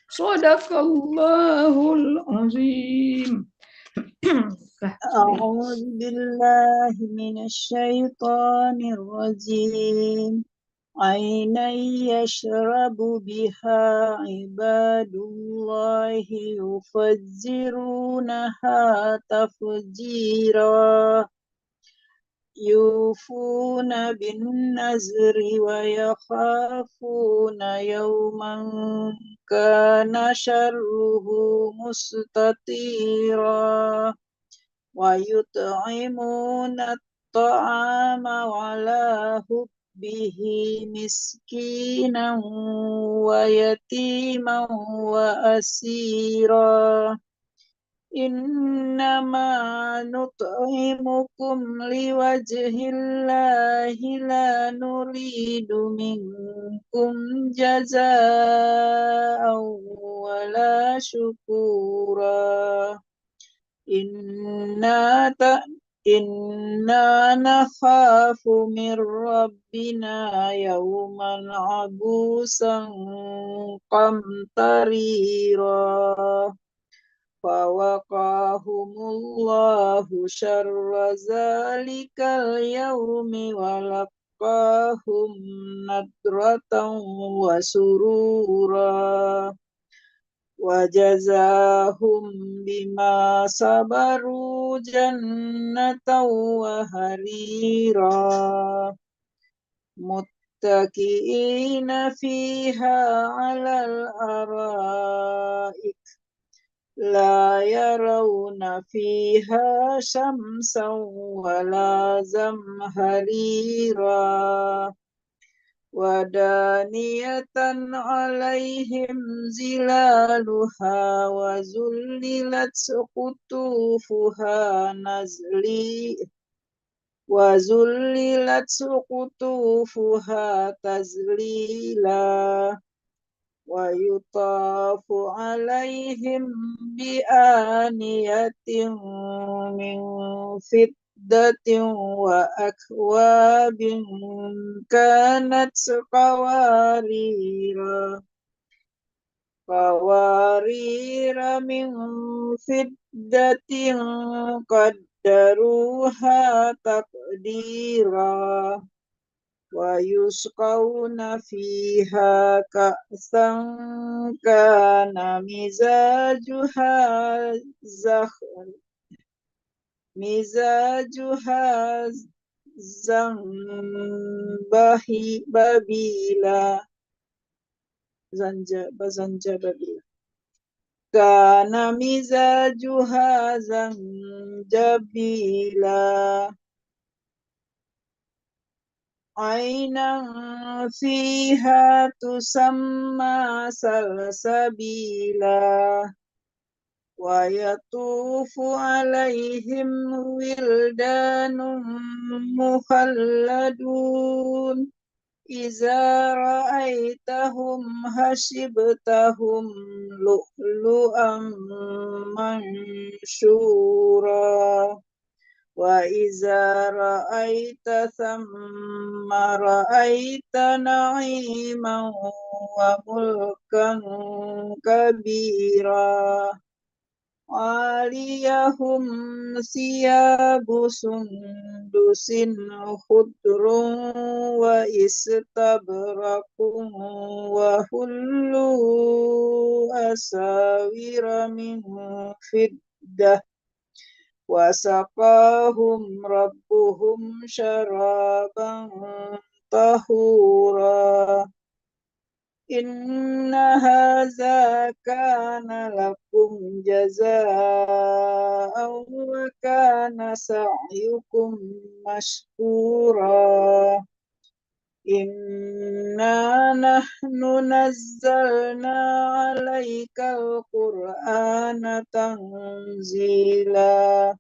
صدق الله العظيم. أعوذ بالله من الشيطان الرجيم عينا يشرب بها عباد الله يفجرونها تفجيرا يوفون بالنذر ويخافون يوما كان شره مستطيرا ويطعمون الطعام على حبه مسكينا ويتيما وأسيرا إنما نطعمكم لوجه الله لا نريد منكم جزاء ولا شكورا إنا نخاف من ربنا يوما عبوسا قمطريرا فوقاهم الله شر ذلك اليوم ولقاهم نضرة وسرورا وجزاهم بما صبروا جنة وحريرا متكئين فيها على الأرائك لا يرون فيها شمسا ولا زمهريرا ودانية عليهم ظلالها وذللت قطوفها تذليلا ويطاف عليهم بآنية من فضة وأكواب كانت قوارير من فضة قدروها تقديرا ويسقون فيها كأسا كان مزاجها زنجبيلا كان مزاجها زنجبيلا عينا فيها تسمى سلسبيلا ويطوف عليهم ولدان مخلدون إذا رأيتهم حسبتهم لؤلؤا منثورا وإذا رأيت ثم رأيت نعيما وملكا كبيرا عاليهم ثياب سندس خضر واستبرق وحلوا أساور من فضة وسقاهم ربهم شرابا طهورا إن هذا كان لكم جزاء وكان سعيكم مشكورا إنا نحن نزلنا عليك القرآن تنزيلا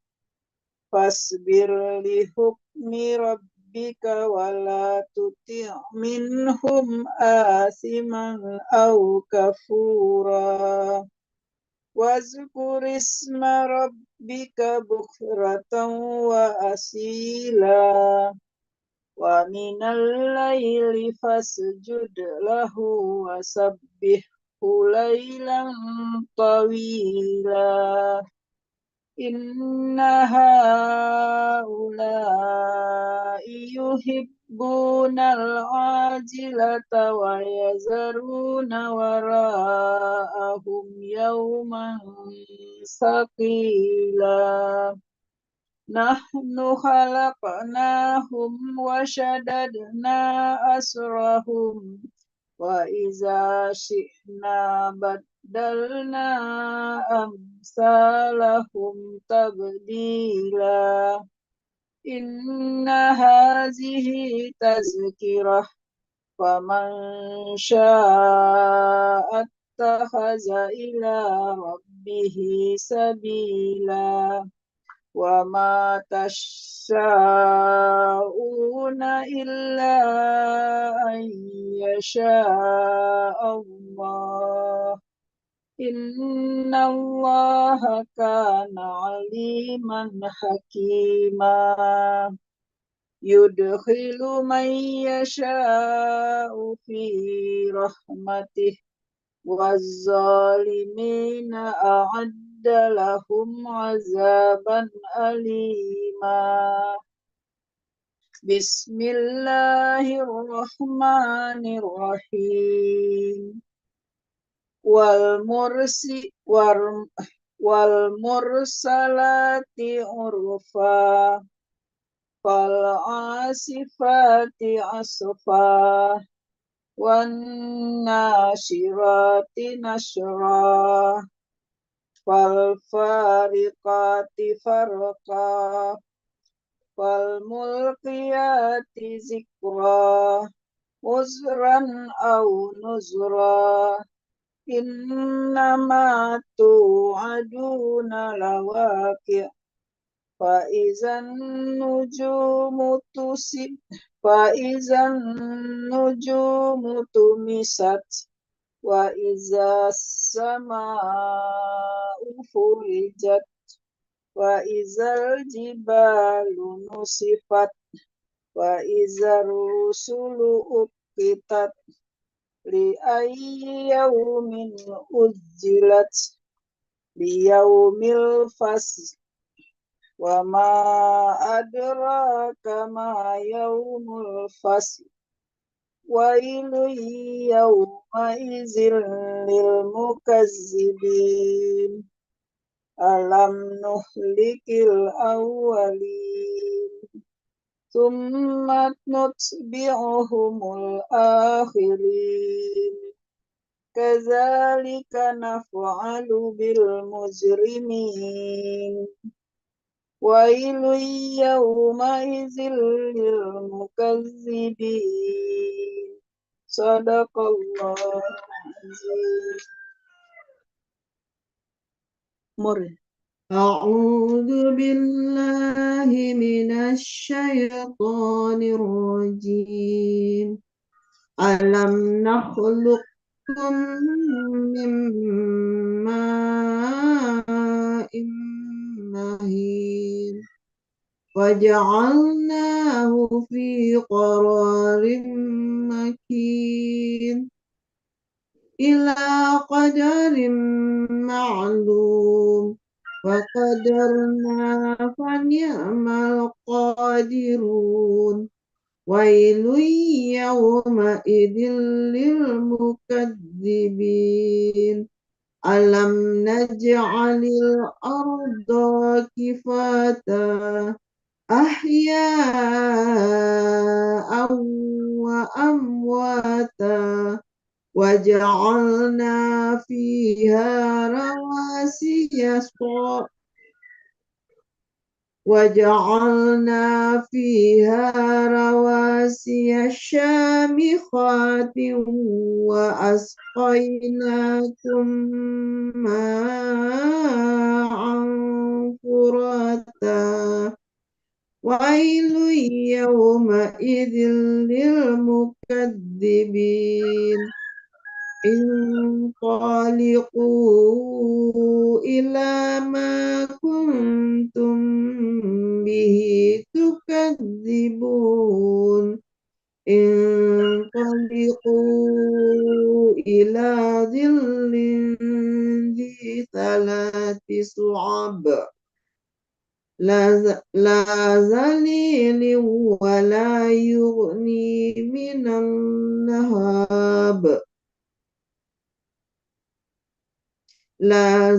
فاصبر لحكم ربك ولا تطع منهم آثما أو كفورا واذكر اسم ربك بكرة وأصيلا ومن الليل فاسجد له وسبحه ليلا طويلا إن هؤلاء يحبون العاجلة ويذرون وراءهم يوما ثقيلا نحن خلقناهم وشددنا أسرهم وإذا شئنا بدلنا أمثالهم تبديلا إن هذه تذكرة فمن شاء اتخذ إلى ربه سبيلا وما تشاءون إلا أن يشاء الله إن الله كان عليما حكيما يدخل من يشاء في رحمته والظالمين أعد لهم عذابا أليما. بسم الله الرحمن الرحيم. والمرسلات عرفا فالعاصفات عصفا والناشرات نشرا فالفارقات فرقا فالملقيات ذكرا عذرا أو نذرا إنما توعدون لواقع فإذا النجوم طمست وإذا السماء فرجت وإذا الجبال نسفت وإذا الرسل أقتت لأي يوم أجلت ليوم الفصل وما أدراك ما يوم الفصل ويل يومئذ للمكذبين ألم نهلك الأولين ثم نتبعهم الآخرين كذلك نفعل بالمجرمين ويل يومئذ للمكذبين صدق الله العظيم. أعوذ بالله من الشيطان الرجيم. ألم نخلقكم من ماء مهين وجعلناه في قرار مكين إلى قدر معلوم وقدرنا فنعم القادرون ويل يومئذ للمكذبين ألم نجعل الأرض كفاتا أحياء وأمواتا وجعلنا فيها رواسي شامخات وأسقيناكم ماء فراتا ويل يومئذ للمكذبين انطلقوا إلى ما كنتم به تكذبون انطلقوا إلى ظل ذي ثلاث شعب لا ظليل ولا يغني من اللهب لا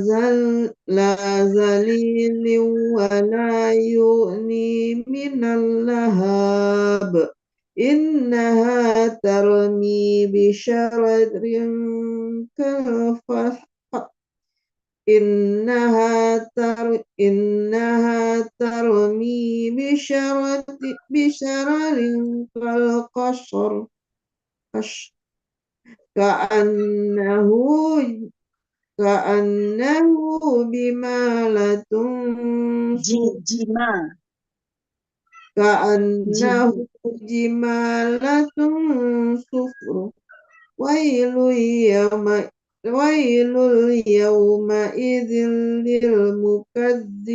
ظليل ولا يغني من اللهب إنها ترمي بشرر بشرر كالقصر كأنه بمالة جمالة صفر ويل يومئذ للمكذبين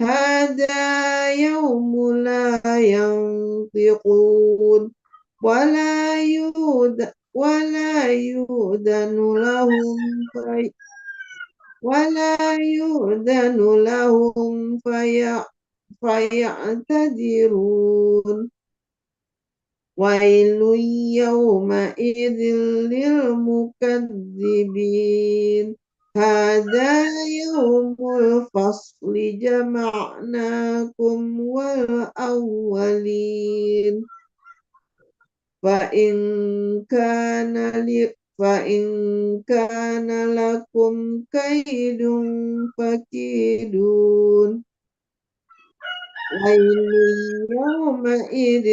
هذا يوم لا ينطقون ولا يؤذن لهم ولا يؤذن لهم فيعتذرون ويل يومئذ للمكذبين هذا يوم الفصل جمعناكم والأولين فإن كان لكم كيد فكيدون ويل يومئذ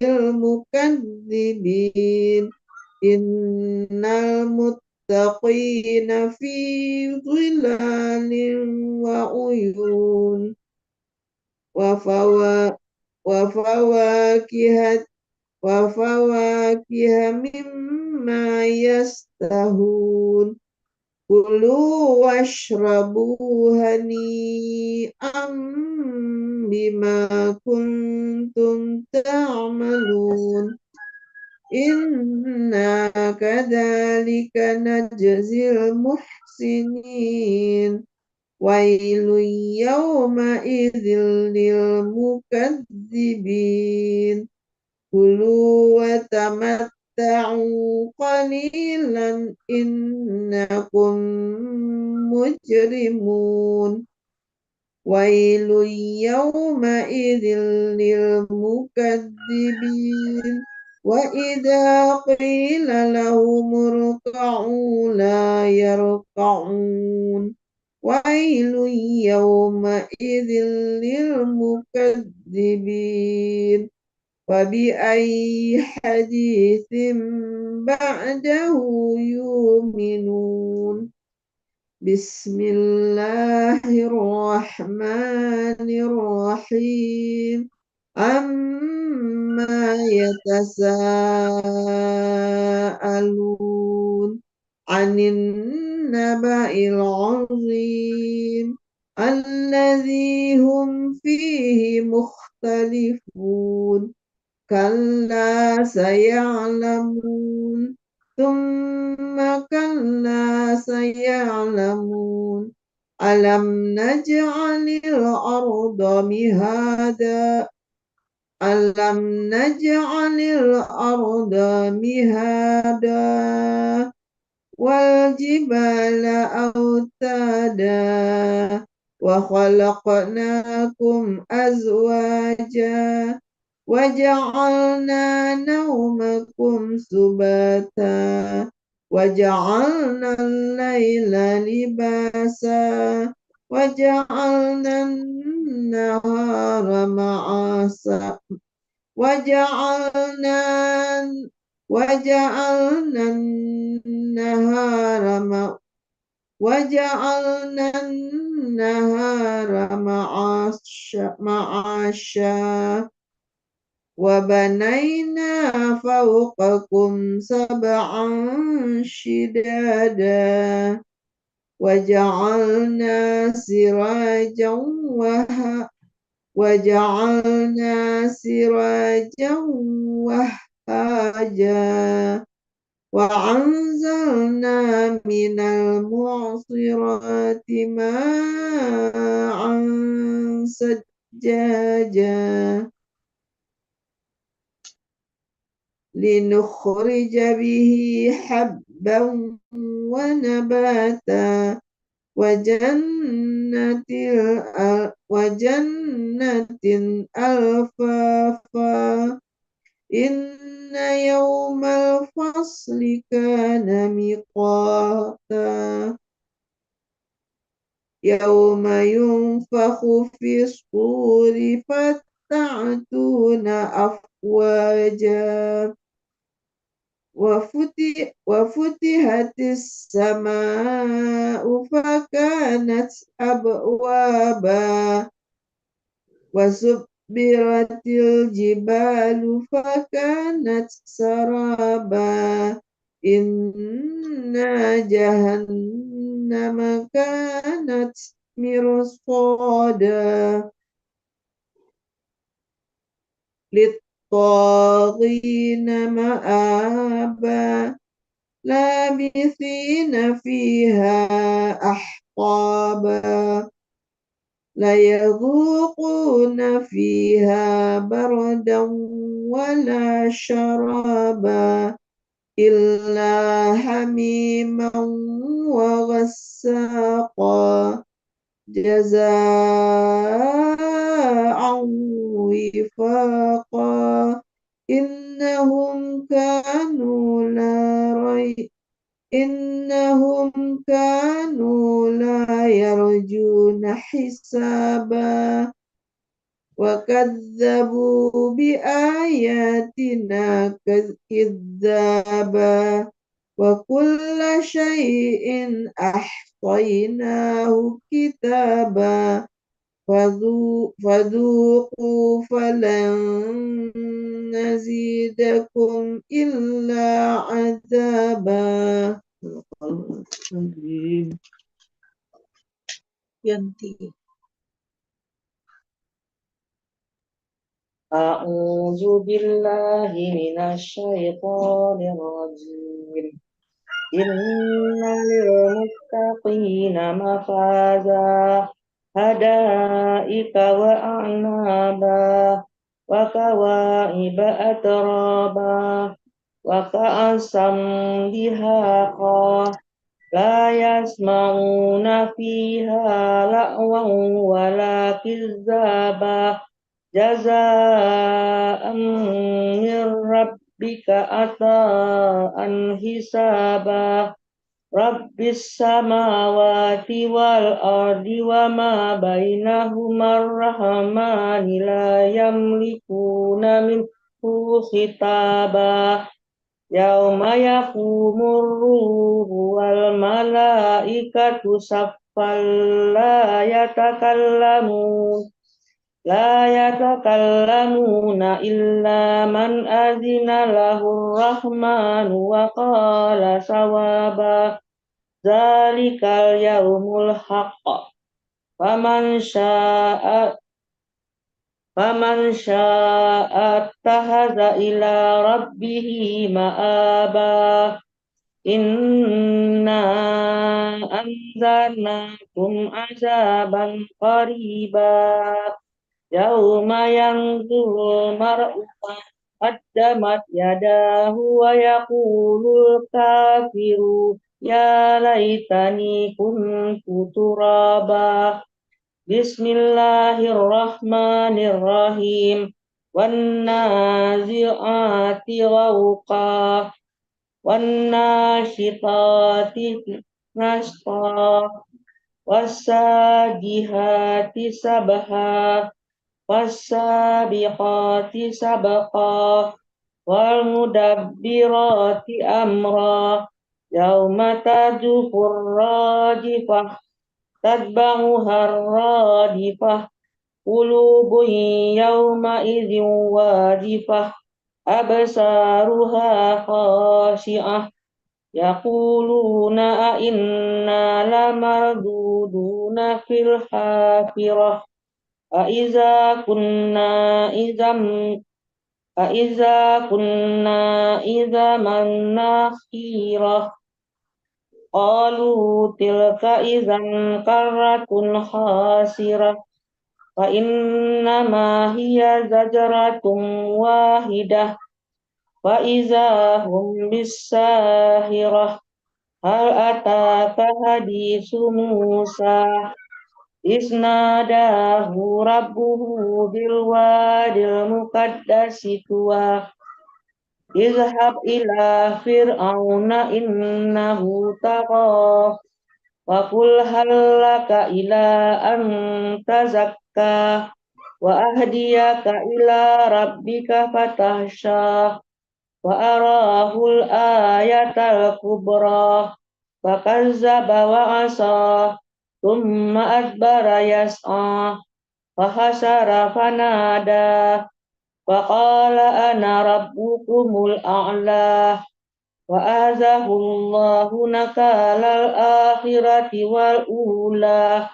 للمكذبين إن المتقين في ظلال وعيون وفواكه مما يشتهون كلوا واشربوا هنيئا بما كنتم تعملون إنا كذلك نجزي المحسنين ويل يومئذ للمكذبين كلوا وتمتعوا قليلا إنكم مجرمون ويل يومئذ للمكذبين وإذا قيل لهم اركعوا لا يركعون ويل يومئذ للمكذبين وبأي حديث بعده يؤمنون بسم الله الرحمن الرحيم عما يتساءلون عن النبأ العظيم الذي هم فيه مختلفون كلا سيعلمون ثم كلا سيعلمون ألم نجعل الأرض مهادا والجبال أوتادا وخلقناكم أزواجا وجعلنا نومكم سباتا وجعلنا الليل لباسا وجعلنا النهار معاشا وجعلنا النهار معاشا وبنينا فوقكم سبعا شدادا وجعلنا سراجا وهاجا وأنزلنا من المعصرات ماء ثجاجا لنخرج به حبا ونباتا وجنة ألفافا إن يوم الفصل كان ميقاتا يوم ينفخ في الصور فتأتون أفواجا وفتحت السماء فكانت أبوابا وسبرت الجبال فكانت سرابا إن جهنم كانت مرصادا للطاغين مآبا لابثين فيها أحقابا لا يذوقون فيها بردا ولا شرابا إلا حميما وغساقا جزاء وفاقا إنهم كانوا لا يرجون حسابا وكذبوا بآياتنا كذابا وكل شيء أحصيناه كتابا فذوقوا فلن نزيدكم إلا عذابا. Yanti. أعوذ بالله من الشيطان الرجيم إن للمتقين مفازا حدائق وأعنابا وكواعب أترابا وكأسا دهاقا لا يسمعون فيها لغوا ولا كذابا جزاء من ربك عطاء حسابا رب السماوات والأرض وما بينهما الرحمن لا يملكون منه خطابا يوم يقوم الروح والملائكة صفا لا يتكلمون إلا من أذن له الرحمن وقال صوابا ذلك اليوم الحق فمن شاء اتخذ إلى ربه مآبا إنا أنذرناكم عذابا قريبا يوم ينظر المرء ما قدمت يداه ويقول الكافر يا ليتني كنت ترابا بسم الله الرحمن الرحيم والنازعات غرقا والناشطات نشطا والسابحات سبحا والسابقات سبقا والمدبرات أمرا يوم ترجف الراجفة تتبعها الرادفة قلوب يومئذ واجفة أبصارها خاشعة يقولون أئنا لمردودون في الحافرة أإذا كنا إذا من نخيرة قالوا تلك إذا كرة خاسرة فإنما هي زجرة واحدة فإذا هم بالساهرة هل أتاك حديث موسى إذ ناداه ربه بالواد المقدس طوى اذهب إلى فرعون إنه طغى وقل هل لك إلى أن تزكى وأهديك إلى ربك فتخشى وأراه الآية الكبرى فكذب وعصى ثم أدبر يسعى فحشر فنادى فقال أنا ربكم الأعلى وآزه الله نكال الآخرة والأولى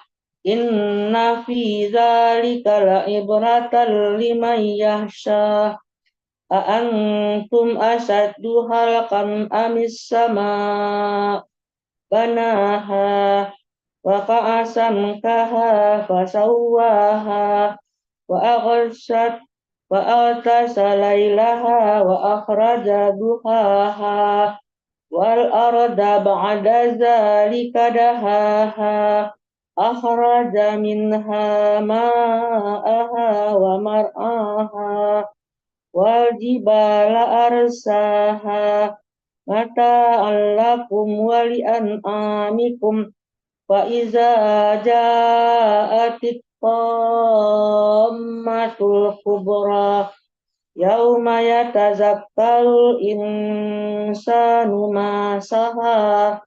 إن في ذلك لعبرة لمن يخشى أأنتم أشد خلقا أم السماء بناها رفع سمكها فسواها وأغطش ليلها وأخرج ضحاها والأرض بعد ذلك دهاها أخرج منها ماءها ومرعاها والجبال أرساها متاعا لكم ولأنعامكم فإذا جاءت الطامة الكبرى يوم يتذكر الإنسان ما سعى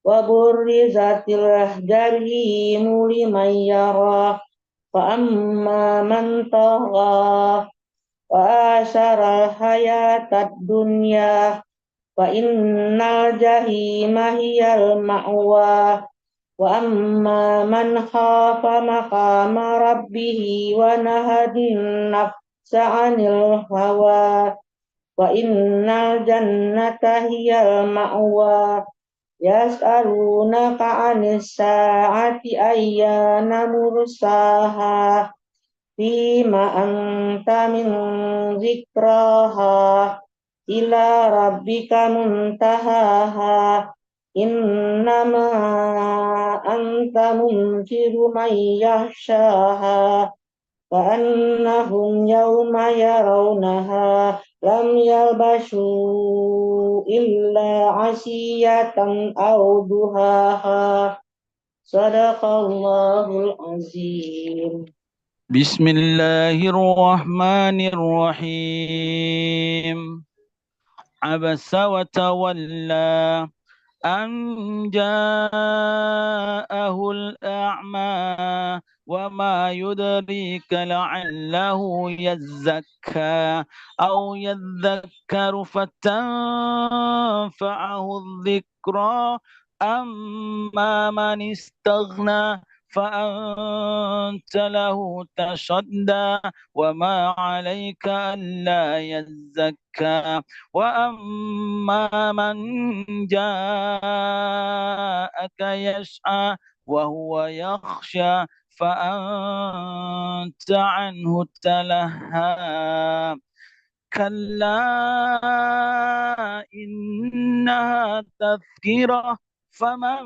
وبرزت الجحيم لمن يرى فأما من طغى وآثر الحياة الدنيا فإن الجحيم هي المأوى وأما من خاف مقام ربه ونهى النفس عن الهوى فإن الجنة هي المأوى يسألونك عن الساعة أيان مرساها فيما أنت من ذكراها إلى ربك منتهاها إنما أنت منذر من يخشاها كأنهم يوم يرونها لم يلبسوا إلا عشية أو ضحاها صدق الله العظيم. بسم الله الرحمن الرحيم. عبس وتولى أن جاءه الأعمى وما يدريك لعله يزكى أو يذكر فتنفعه الذكرى أما من استغنى فأنت له تصدى وما عليك ألا يزكى وأما من جاءك يسعى وهو يخشى فأنت عنه تلهى كلا إنها تذكرة فمن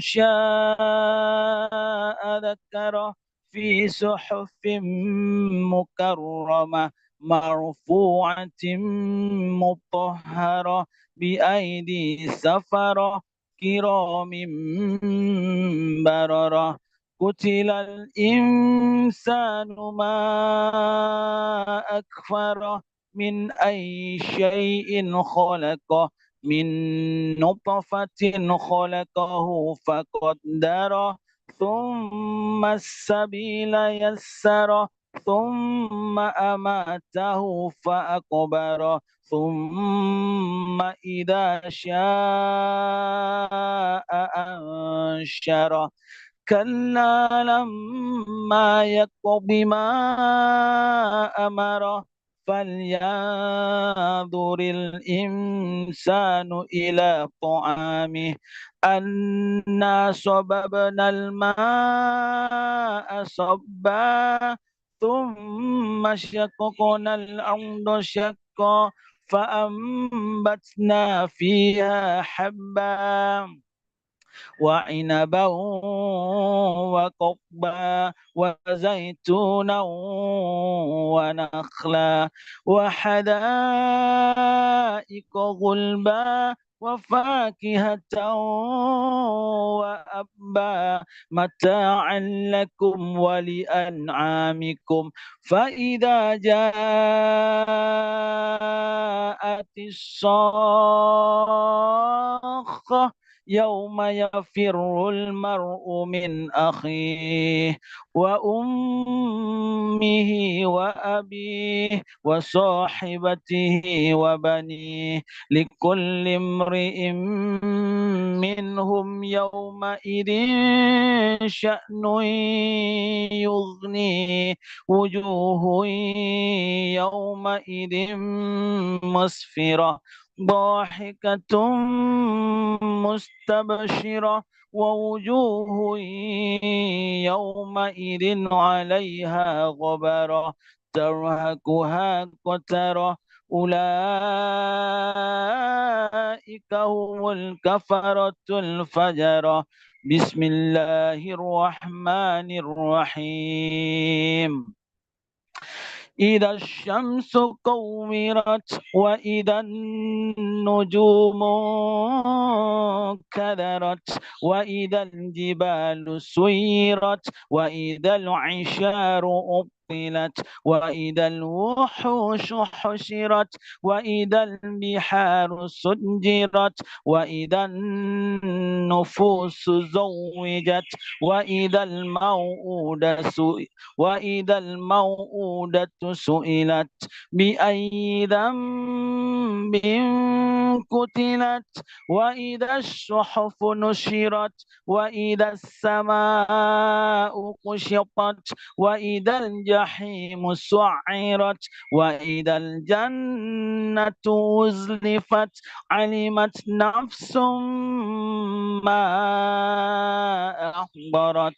شاء ذكره في صحف مكرمة مرفوعة مطهرة بأيدي سفرة كرام بررة قتل الإنسان ما أكفره من أي شيء خلقه من نطفة خلقه فقدره ثم السبيل يسره ثم أماته فأقبره ثم إذا شاء أنشره كلا لما يقض ما أمره فلينظر الإنسان إلى طعامه أنا صببنا الماء صبا ثم شققنا الأرض شقا فأنبتنا فيها حبا وعنبا وقضبا وزيتونا ونخلا وحدائق غلبا وفاكهة وأبا متاعا لكم ولأنعامكم فإذا جاءت الصاخة يوم يفر المرء من أخيه وأمه وأبيه وصاحبته وبنيه لكل امرئ منهم يومئذ شأن يغنيه وجوه يومئذ مسفرة ضاحكة مستبشرة ووجوه يومئذ عليها غبرة ترهقها قترة أولئك هم الكفرة الفجرة بسم الله الرحمن الرحيم إذا الشمس كورت وإذا النجوم كدرت وإذا الجبال سيرت وإذا العشار أبطلت وإذا الوحوش حشرت وإذا البحار سجرت وإذا النفوس زوجت وإذا الموءودة سئلت بأي ذنب قتلت وإذا الصحف نشرت وإذا السماء كشطت وإذا الجحيم سعرت وإذا الجنة أزلفت علمت نفس ما أحضرت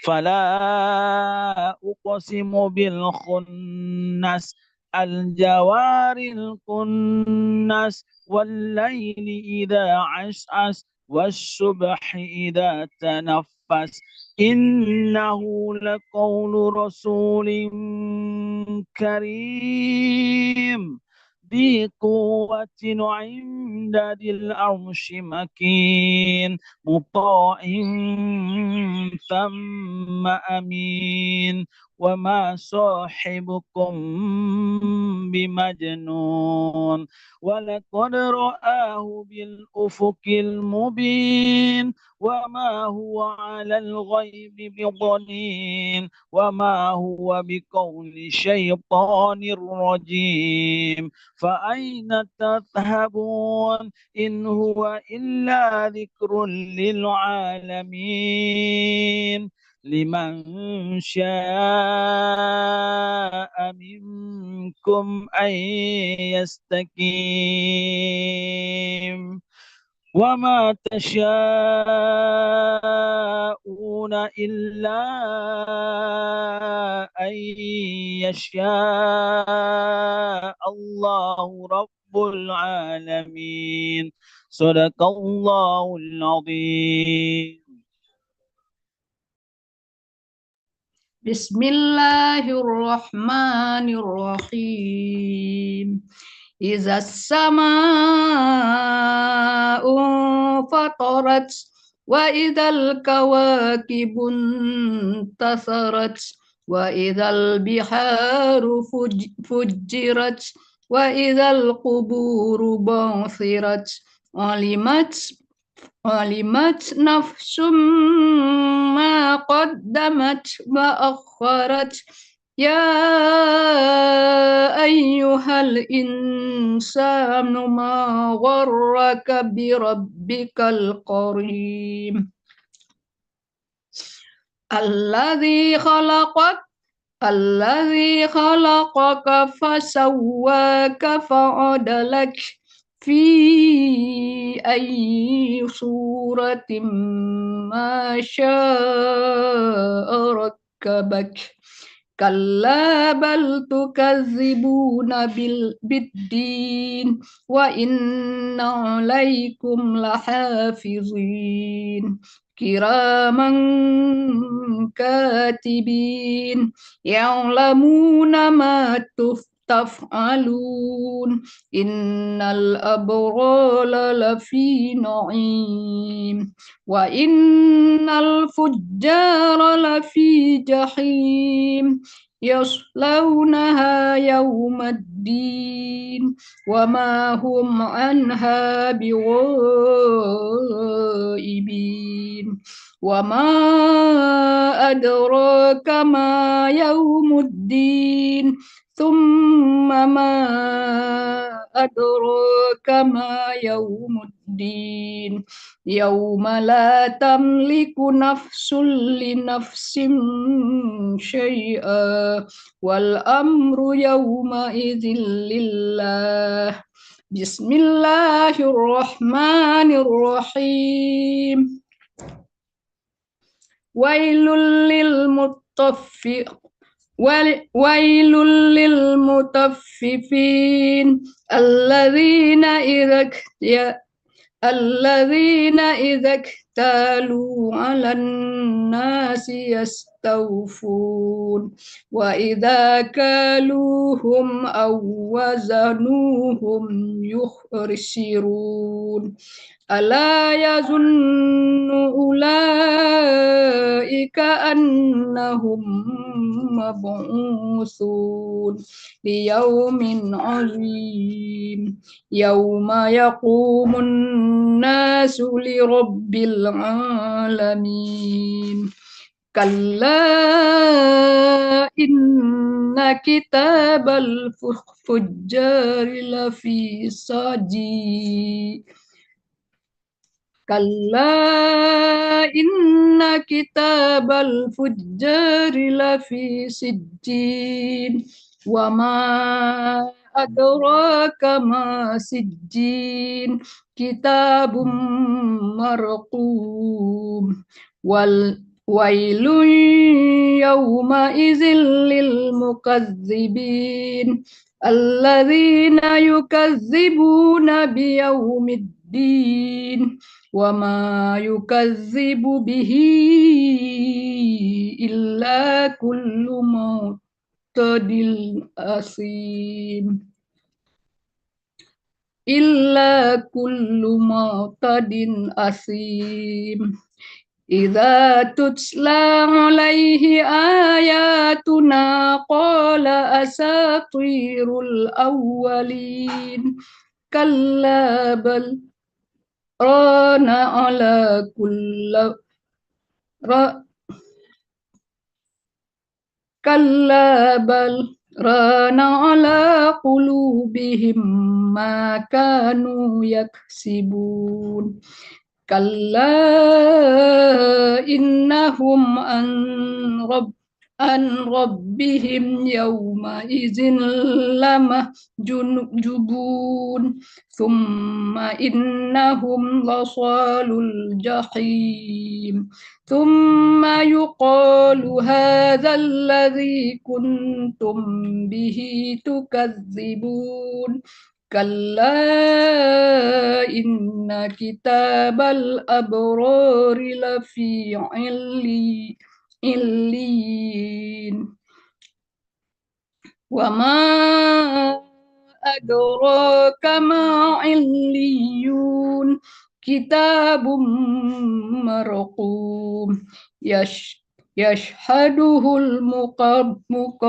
فلا أقسم بالخنس الجوار الكنس والليل إذا عسعس والصبح إذا تنفس إنه لقول رسول كريم ذي قوة عند ذي العرش مكين مطاع ثم أمين وما صاحبكم بمجنون ولقد رآه بالأفق المبين وما هو على الغيب بضنين وما هو بقول شيطان رجيم فأين تذهبون إن هو إلا ذكر للعالمين لمن شاء منكم أن يستقيم وما تشاءون إلا أن يشاء الله رب العالمين صدق الله العظيم. Bismillahirrahmanirrahim. Iza sama'u fatarat wa idal kawakibun tasarat wa idal biharu fujirat wa idal quburu ba'thirat alimat nafsum ma qaddamat wa akharat ya ayyuhal insanu ma gharraka bi rabbikal karim alladzi khalaqaka fasawwaka fa'adalak fi ayyi suratin ma syaa rakkabak kalla bal tukazzibuna biddin wa inna alaikum lahafizin kiraman katibin ya'lamuna ma taf'alun innal abrara lafi na'im wa innal fujjara lafi jahim يصلونها يوم الدين وما هم عنها بغائبين وما أدراك ما يوم الدين ثم ما أدراك ما يوم الدين يوم لا تملك نفس لنفس شيئا والأمر يومئذ لله بسم الله الرحمن الرحيم ويل للمطففين الذين إذا اكتالوا على الناس يستوفون وإذا كالوهم أو وزنوهم يخسرون ألا يظن أولئك أنهم مبعوثون ليوم عظيم يوم يقوم الناس لرب العالمين كلا إن كتاب الفجار لفي سجين كلا إن كتاب الفجار لفي سجين وما أدراك ما سجين كتاب مرقوم ويل يومئذ للمكذبين الذين يكذبون بيوم الدين وما يكذب به إلا كل معتد أثيم إذا تتلى عليه آياتنا قال أساطير الأولين كلا بل ران على كل كلا بل ران على قلوبهم ما كانوا يكسبون كلا إنهم عن ربهم يومئذ لمحجوبون ثم إنهم لصال الجحيم ثم يقال هذا الذي كنتم به تكذبون كلا إن كتاب الأبرار لفي عليين وما أدراك ما عليون كتاب مرقوم يشهده المقربون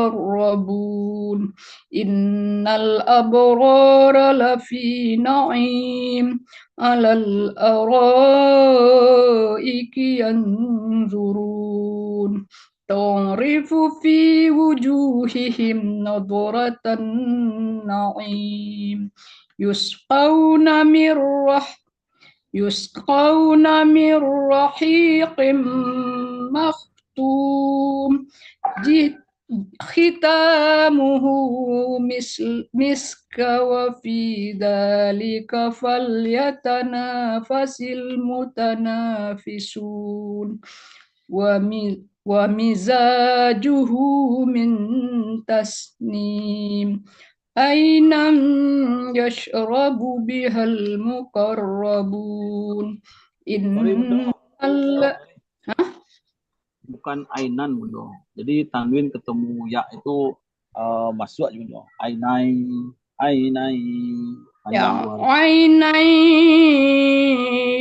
إن الأبرار لفي نعيم على الأرائك ينظرون تعرف في وجوههم نضرة النعيم يسقون من رحيق مختوم ختامه مسك وفي ذلك فليتنافس المتنافسون ومزاجه من تسنيم عينا يشرب بها المقربون Bukan ainan Bunda. Jadi tanwin ketemu ya itu masuk aja Bunda. Ainai. Ya, ainai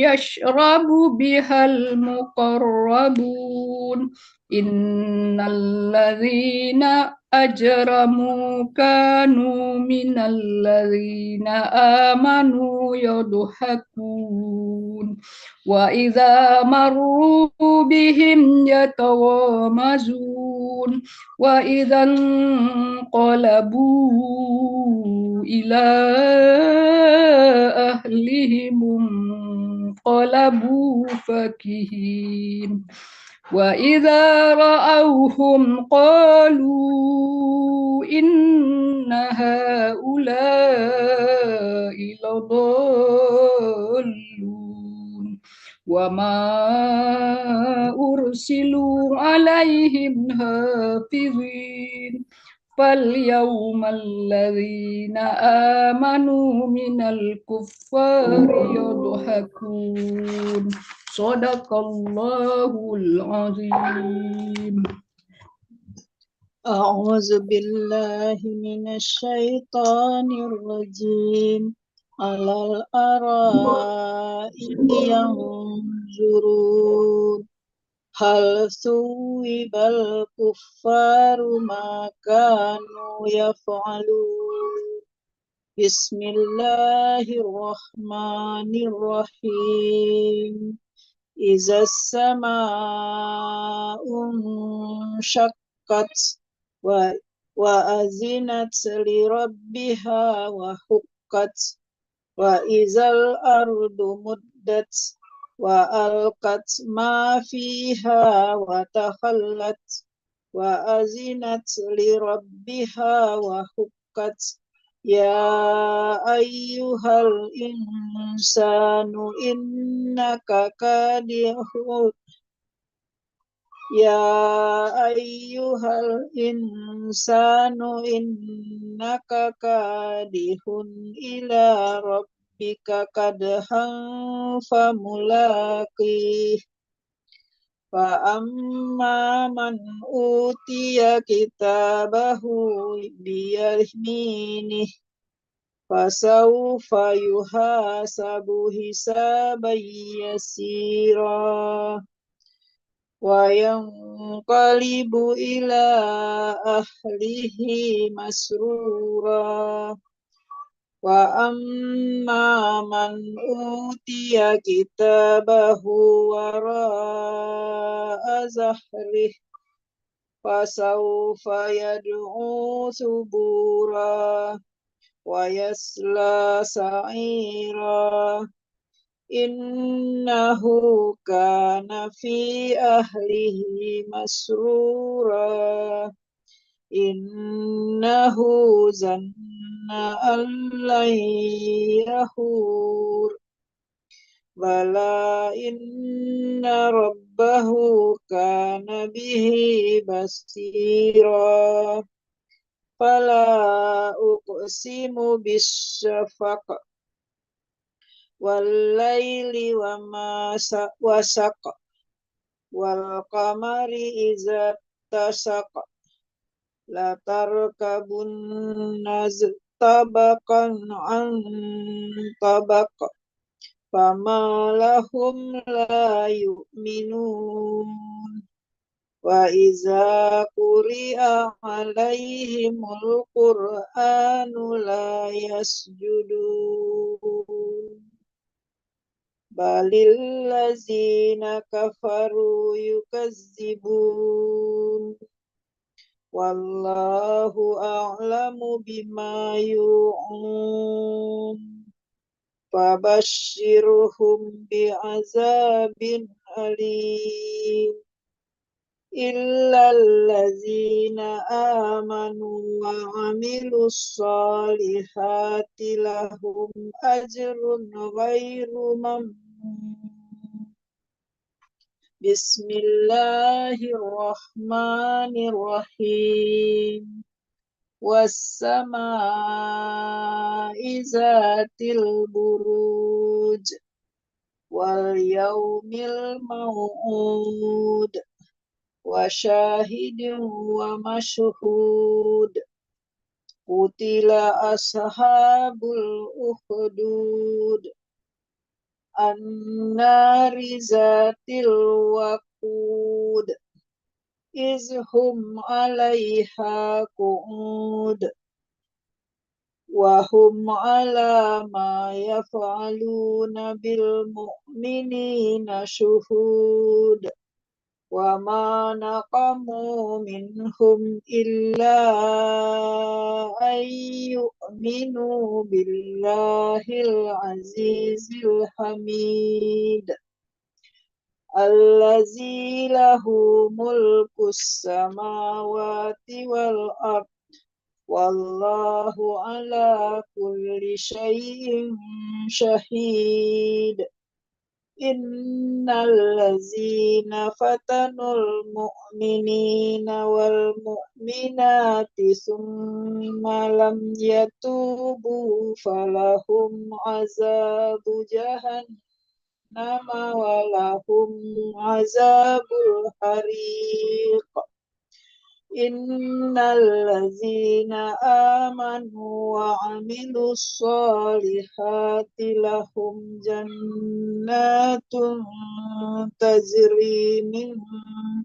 yashrabu bihal muqarrabun innalladzina أجرموا كانوا من الذين آمنوا يضحكون وإذا مروا بهم يتغامزون وإذا انقلبوا إلى أهلهم انقلبوا فكهين وإذا رأوهم قالوا إن هؤلاء لضالون وما أرسلوا عليهم حافظين فاليوم الذين آمنوا من الكفار يضحكون صدق الله العظيم. أعوذ بالله من الشيطان الرجيم على الأرائك ينظرون هل ثوب الكفار ما كانوا يفعلون بسم الله الرحمن الرحيم إذا السماء انشقت وأذنت لربها وحقت وإذا الأرض مدت وألقت ما فيها وتخلت وأذنت لربها وحقت يا أيها الإنسان إنك كادح يا أيها الإنسان إنك كادح إلى ربك كدحا فملاقيه فأما من أوتي كتابه بيمينه فسوف يحاسب حسابا يسيرا وينقلب إلى أهله مسرورا وأما من أوتي كتابه وراء ظهره فسوف يدعو ثبورا ويصلى سعيرا إنه كان في أهله مسرورا إنه ظن أن لن يحور بلى إن ربه كان به بصيرا فلا أقسم بالشفق والليل وما وسق والقمر إذا اتسق لتركبن طبقا عن طبق فما لهم لا يؤمنون وإذا قرئ عليهم القرآن لا يسجدون بل الذين كفروا يكذبون والله أعلم بما يوعون فبشرهم بعذاب أليم إلا الذين آمنوا وعملوا الصالحات لهم أجر غير ممنون بسم الله الرحمن الرحيم والسماء ذات البروج واليوم الموعود وشاهد ومشهود قتل أصحاب الأخدود النار ذات الوقود إذ هم عليها قعود وهم على ما يفعلون بالمؤمنين شهود وما نقموا منهم إلا أن يؤمنوا بالله العزيز الحميد الذي له ملك السماوات والأرض والله على كل شيء شهيد إن الذين فتنوا المؤمنين والمؤمنات ثم لم يتوبوا فلهم عذاب جهنم ولهم عذاب الحريق إن الذين آمنوا وعملوا الصالحات لهم جنات تجري من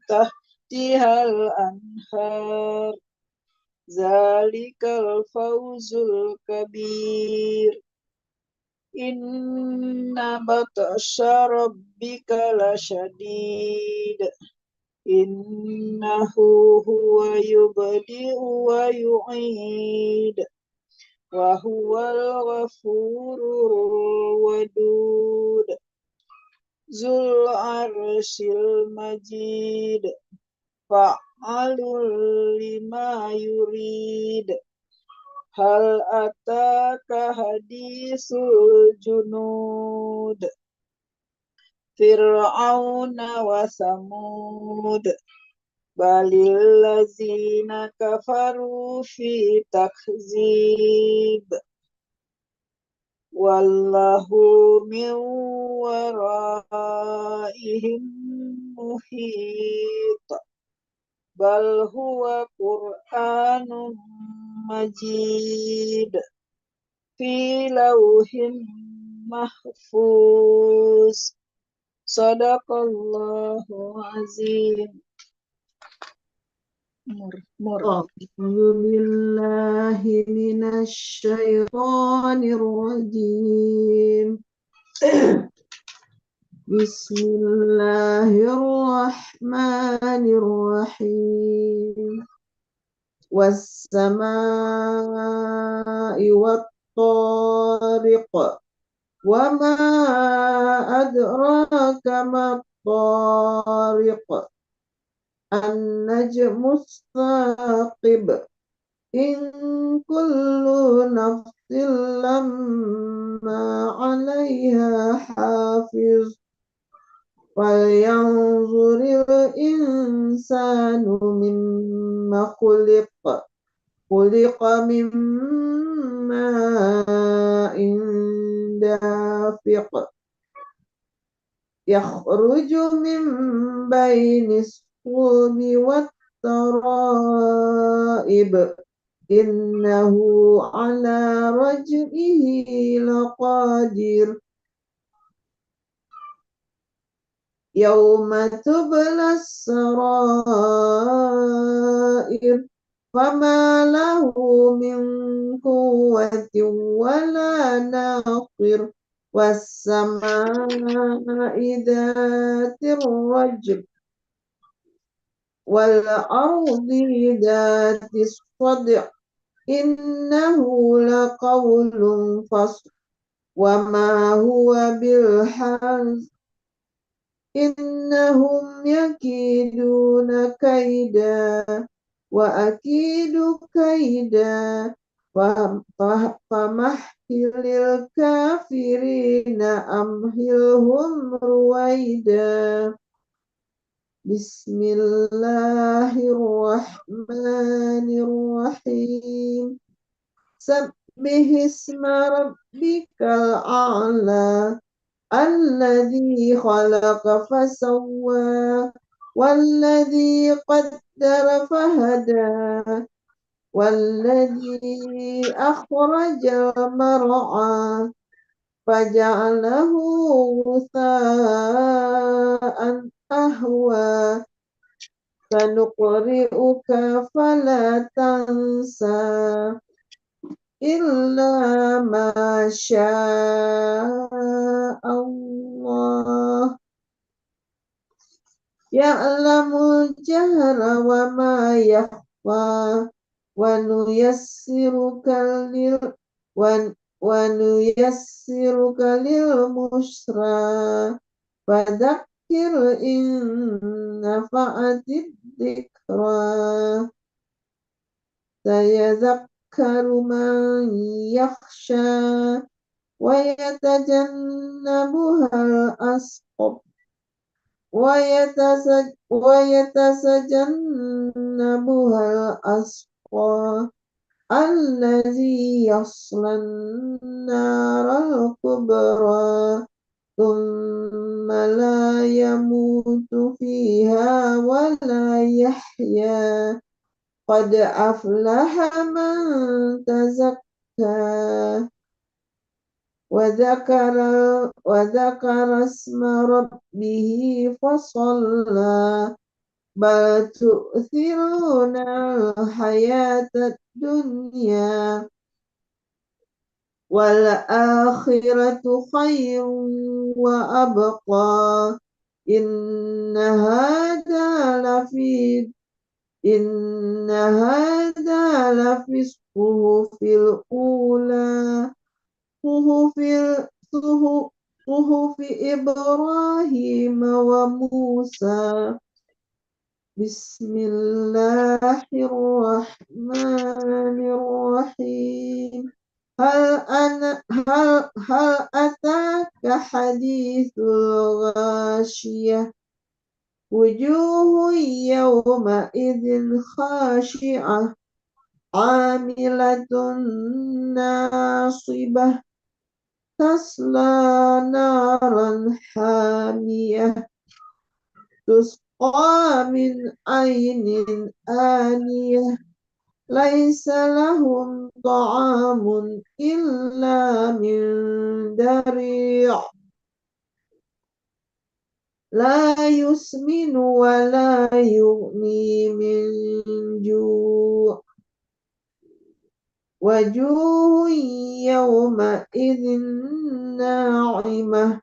تحتها الأنهار ذلك الفوز الكبير إن بطش ربك لشديد إنه هو يبدئ ويعيد وهو الغفور الودود ذو العرش المجيد فعال لما يريد هل أتاك حديث الجنود فرعون وثمود بل الذين كفروا في تكذيب والله من ورائهم محيط بل هو قرآن مجيد في لوح محفوظ صدق الله العظيم. أعوذ بالله من الشيطان الرجيم بسم الله الرحمن الرحيم والسماء والطارق وما أدراك ما الطارق النجم الثاقب إن كل نفس لما عليها حافظ فلينظر الإنسان مما خلق من ماء دافق يخرج من بين الصلب والترائب إنه على رجعه لقادر يوم تبلى السرائر فما له من قوة ولا ناصر والسماء ذات الرجل والأرض ذات الصدع إنه لقول فصل وما هو بالحزن إنهم يكيدون كيدا وأكيد كيدا فمهل الكافرين أمهلهم رويدا بسم الله الرحمن الرحيم سبح اسم ربك الأعلى الذي خلق فسوى والذي قدر فهدى والذي أخرج المرعى فجعله غثاء أهوى سنقرئك فلا تنسى إلا ما شاء الله يعلم الجهر وما يخفى ونيسرك للمسرى فذكر إن نفعت الذكرى سيذكر من يخشى ويتجنبها الأشقى ويتجنبها الأشقى الذي يصلى النار الكبرى ثم لا يموت فيها ولا يحيا قد أفلح من تزكى وذكر اسم ربه فصلى بل تؤثرون الحياة الدنيا والآخرة خير وأبقى إن هذا لفي الصحف الأولى صحف إبراهيم وموسى بسم الله الرحمن الرحيم هل أتاك حديث الغاشية وجوه يومئذ خاشعة عاملة ناصبة تصلى نارا حامية تسقى من عين آنية ليس لهم طعام إلا من ضريع لا يسمن ولا يغني من جوع وجوه يومئذ ناعمة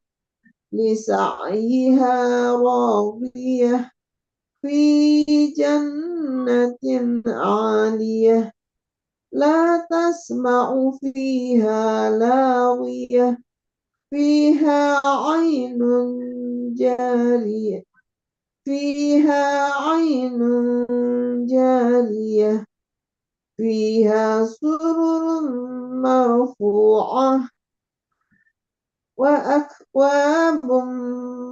لسعيها راضية في جنة عالية لا تسمع فيها لاغية فيها عين جارية فيها سرر مرفوعة وأكواب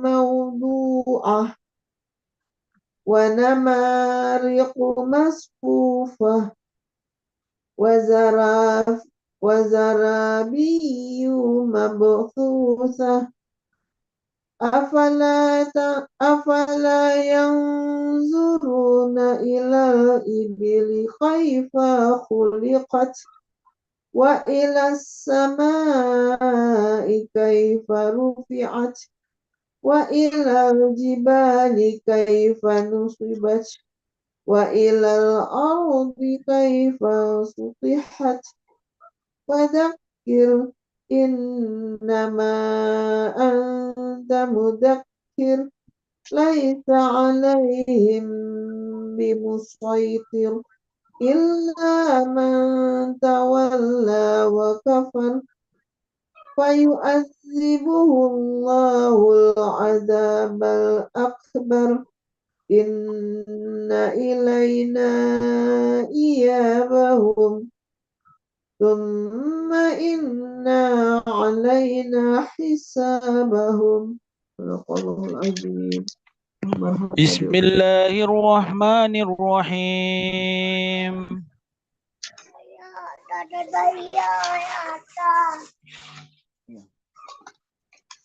موضوعة ونمارق مصفوفة وزرابي مبثوثة أفلا ينظرون إلى الإبل كيف خلقت وإلى السماء كيف رفعت وإلى الجبال كيف نصبت وإلى الأرض كيف سطحت فذكر إنما أنت مذكر ليس عليهم بمسيطر إلا من تولى وكفر فيؤذبه الله العذاب الأكبر إن إلينا إيابهم ثم إن علينا حسابهم صدق الله العظيم. بسم الله الرحمن الرحيم.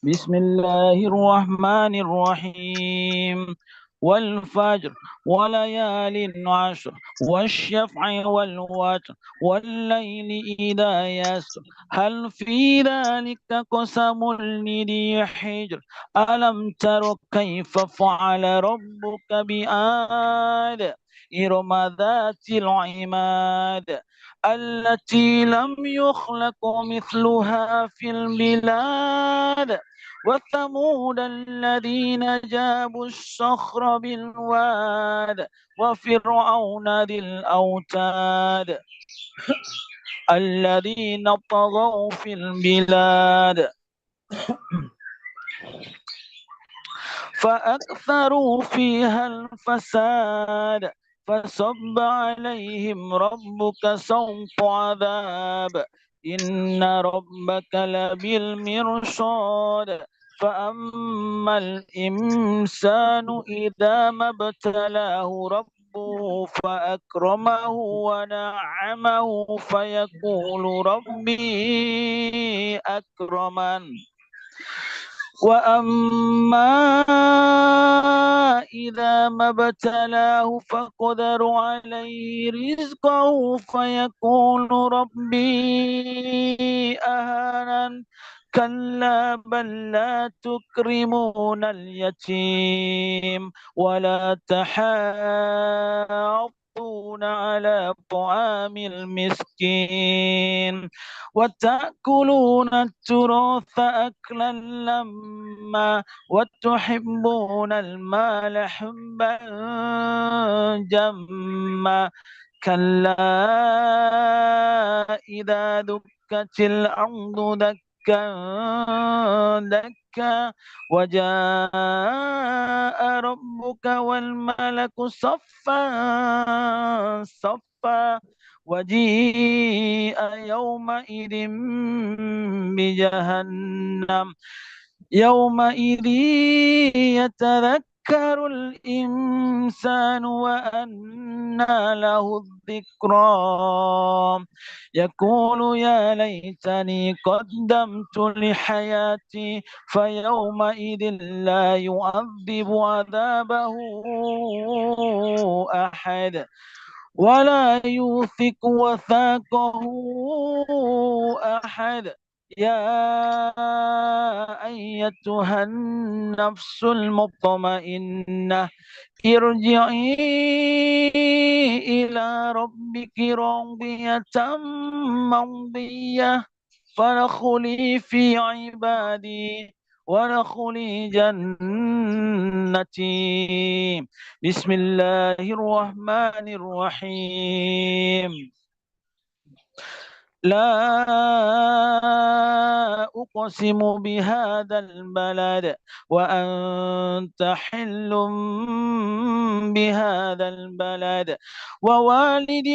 بسم الله الرحمن الرحيم والفجر وليال عشر والشفع والوتر والليل إذا يسر هل في ذلك قسم لذي حجر ألم تر كيف فعل ربك بآد إرم ذات العماد التي لم يخلق مثلها في البلاد وثمود الذين جابوا الصخر بالواد وفرعون ذي الأوتاد الذين طغوا في البلاد فأكثروا فيها الفساد فصب عليهم ربك سوط عذاب إن ربك لبالمرصاد فأما الإنسان إذا ما ابتلاه ربه فأكرمه ونعمه فيقول ربي أكرمن وأما إذا ما ابتلاه فقدر عليه رزقه فيقول ربي أهانن كلا بل لا تكرمون اليتيم ولا تحاضون على طعام المسكين وتأكلون التراث أكلا لما وتحبون المال حبا جما كلا إذا دكت الأرض دكا دكا وجاء ربك والملك صفا صفا وجيء يومئذ بجهنم يومئذ يتذكر الإنسان وأنى له الذكرى يقول يا ليتني قدمت لحياتي فيومئذ لا يعذب عذابه أحد ولا يوثق وثاقه أحد يا أيتها النفس المطمئنة ارجعي إلى ربك راضية مرضية فادخلي في عبادي وادخلي جنتي بسم الله الرحمن الرحيم لا أقسم بهذا البلد وأنت حل بهذا البلد ووالد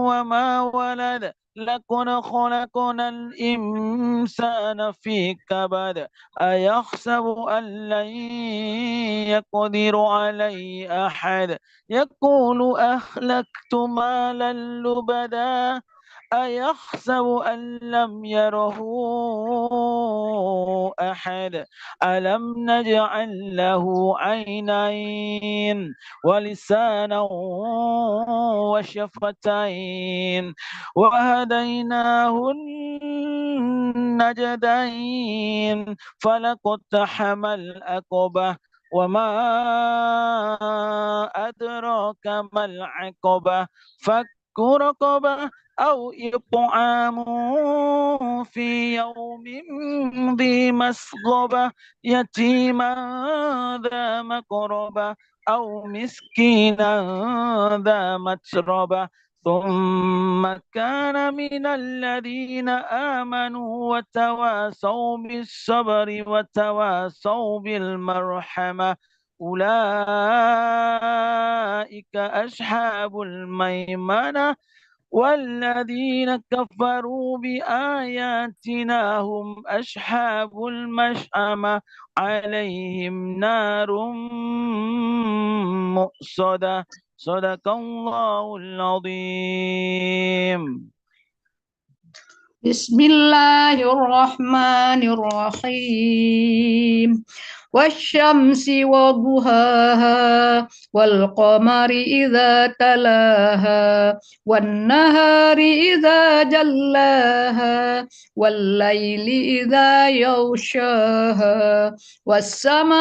وما ولد لقد خلقنا الإنسان في كبد أيحسب أن لن يقدر عليه أحد يقول أهلكت مالا لبدا أيحسب أن لم يره أحد ألم نجعل له عينين ولسانا وشفتين وهديناه النجدين فلاقتحم العقبة وما أدراك ما العقبة فك رقبة أو إطعام في يوم ذي مسغبة يتيما ذا مقربة أو مسكينا ذا متربة ثم كان من الذين آمنوا وتواصوا بالصبر وتواصوا بالمرحمة أولئك أصحاب الميمنة والذين كفروا بآياتنا هم أصحاب المشأمة عليهم نار مؤصدة صدق الله العظيم Bismillahirrahmanirrahim. والشمس وضحاها والقمر إذا تلاها والنهار إذا جلاها والليل إذا يغشاها والسماء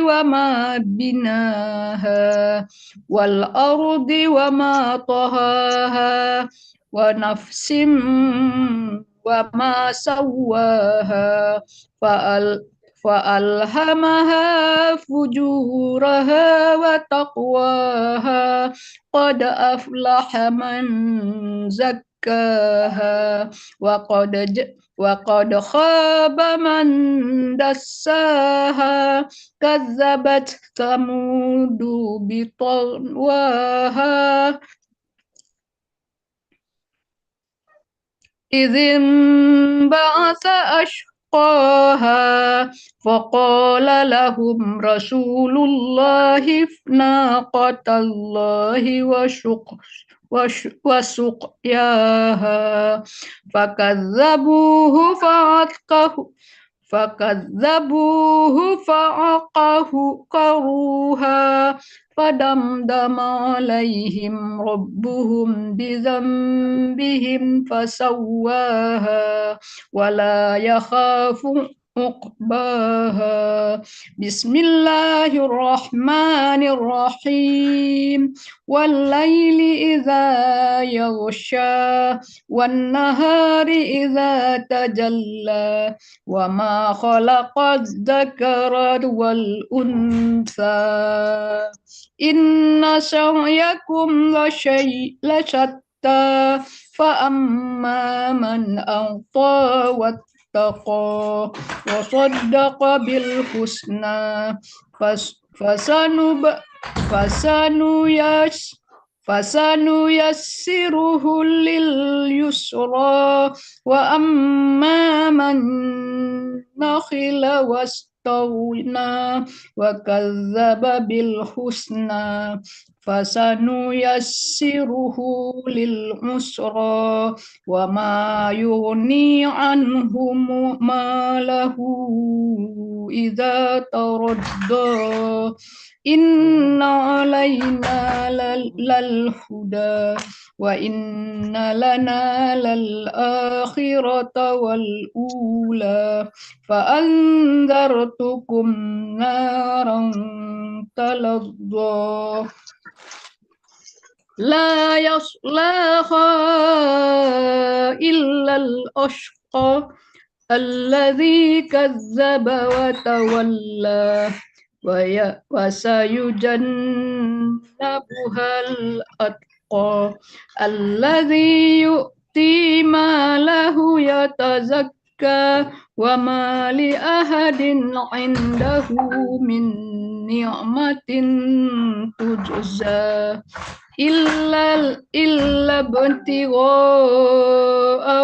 وما بناها والأرض وما طهاها ونفس وما سواها فألهمها فجورها وتقواها قد أفلح من زكاها وقد خاب من دساها كذبت ثمود بطغواها إذ انبعث أشقاها فقال لهم رسول الله ناقة الله وسقياها فكذبوه فعقروها فدمدم عليهم ربهم بذنبهم فسواها ولا يخاف عقباها بسم الله الرحمن الرحيم والليل إذا يغشى والنهار إذا تجلى وما خلق الذكر والأنثى إن سعيكم لشتى فأما من أعطى واتقى وصدق بالحسنى فسنيسره لليسرى وأما من بخل واستغنى وكذب بالحسنى فسنيسره للعسرى وما يغني عنه ماله إذا تردى إن علينا للهدى وإن لنا للآخرة والأولى فأنذرتكم نارا تلظى لا يصلاها إلا الأشقى الذي كذب وتولى وسيجنبها الأتقى الذي يؤتي ماله يتزكى وما لأحد عنده من نعمة تجزى إلا ابتغاء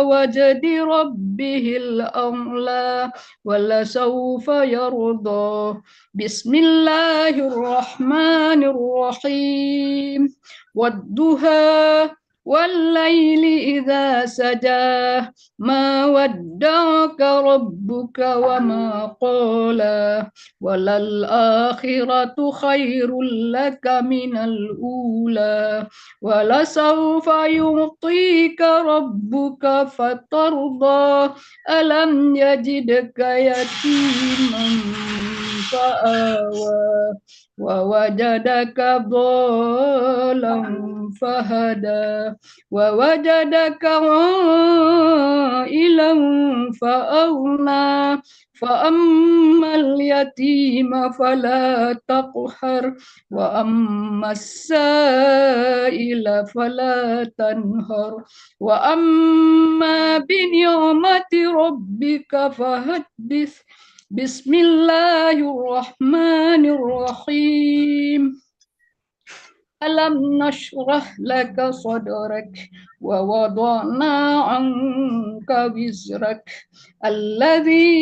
وجه ربه الأعلى ولسوف يرضى بسم الله الرحمن الرحيم والضحى والليل إذا سجى ما ودعك ربك وما قلى وللآخرة خير لك من الأولى ولسوف يعطيك ربك فترضى ألم يجدك يتيما فآوى ووجدك ضالا فهدى ووجدك عائلا فأغنى فأما اليتيم فلا تقهر وأما السائل فلا تنهر وأما بنعمة ربك فحدث بسم الله الرحمن الرحيم ألم نشرح لك صدرك ووضعنا عنك وزرك الذي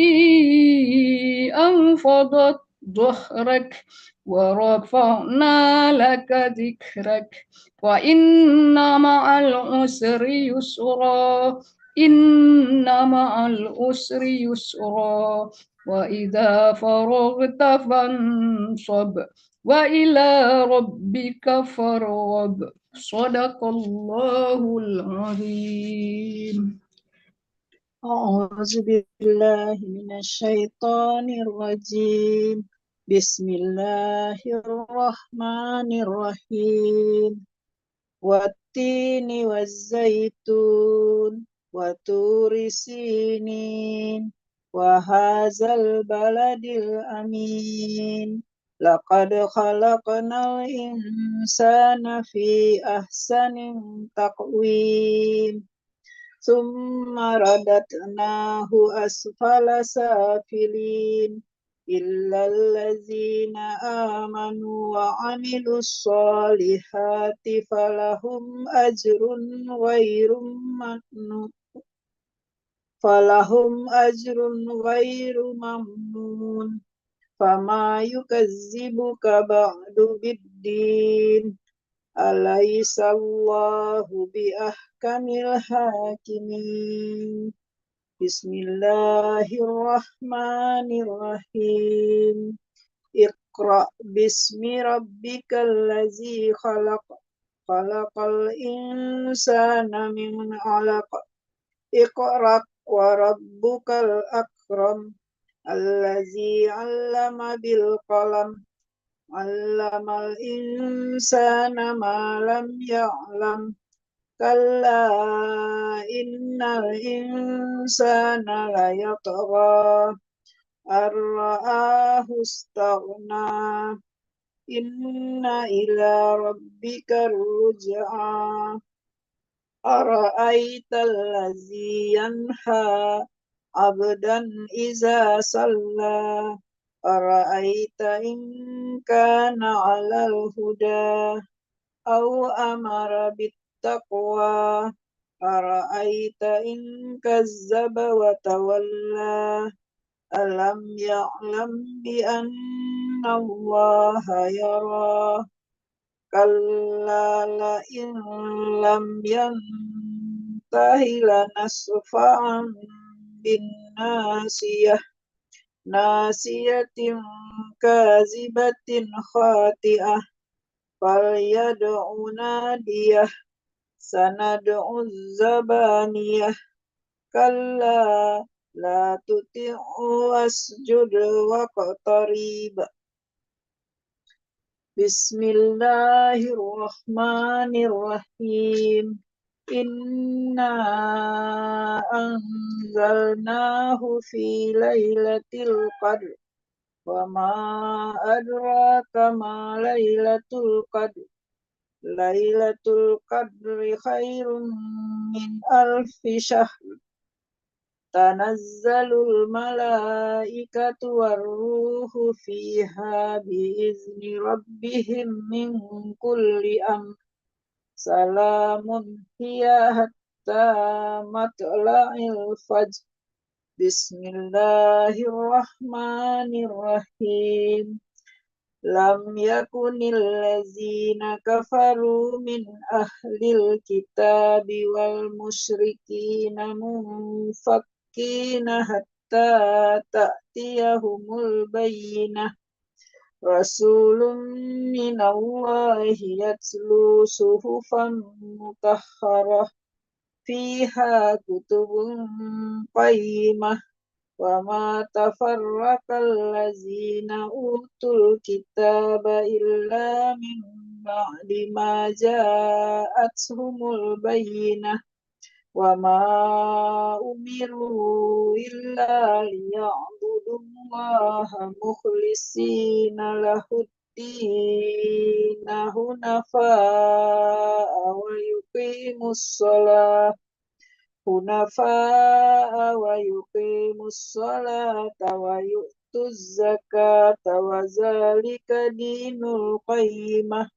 أنفض ظهرك ورفعنا لك ذكرك وإن مع العسر يسرا inna ma'al usri yusra wa idza faraghta fansab wa ila rabbika farghab. Shadaqallahul azim. أعوذ بالله من الشيطان الرجيم بسم الله الرحمن الرحيم والتين والزيتون وطور سينين وهذا البلد الأمين لقد خلقنا الإنسان في أحسن تقويم ثم رددناه أسفل سافلين إلا الذين آمنوا وعملوا الصالحات فلهم أجر غير ممنون فما يكذبك بعد بالدين أليس الله بأحكم الحاكمين بسم الله الرحمن الرحيم اقرأ باسم ربك الذي خلق الإنسان من علق اقرأ وربك الأكرم الذي علم بالقلم علم الإنسان ما لم يعلم كلا إن الإنسان ليطغى أن رآه استغنى إن إلى ربك الرجعى أرأيت الذي ينهى عبدا إذا صلى أرأيت إن كان على الهدى أو أمر بالتقوى أرأيت إن كذب وتولى ألم يعلم بأن الله يرى كلا لئن لم ينته لنسفعا بالناصية ناصية كاذبة خاطئة فليدع ناديه سندع الزبانية كلا لا تطعه واسجد واقترب بسم الله الرحمن الرحيم إنا أنزلناه في ليلة القدر وما أدراك ما ليلة القدر ليلة القدر خير من 1000 شهر تنزل الملائكة والروح فيها بإذن ربهم من كل أمر سلام هي حتى مطلع الفجر بسم الله الرحمن الرحيم لم يكن الذين كفروا من أهل الكتاب والمشركين منفكين حتى تأتيهم البينة رسول من الله يتلو صحفا مطهرة فيها كتب قيمة وما تفرق الذين أوتوا الكتاب إلا من بعد ما جاءتهم البينة وما أمروا إلا ليعبدوا الله مخلصين له الدين حنفاء ويقيموا الصلاة ويؤتوا الزكاة وذلك دين القيمة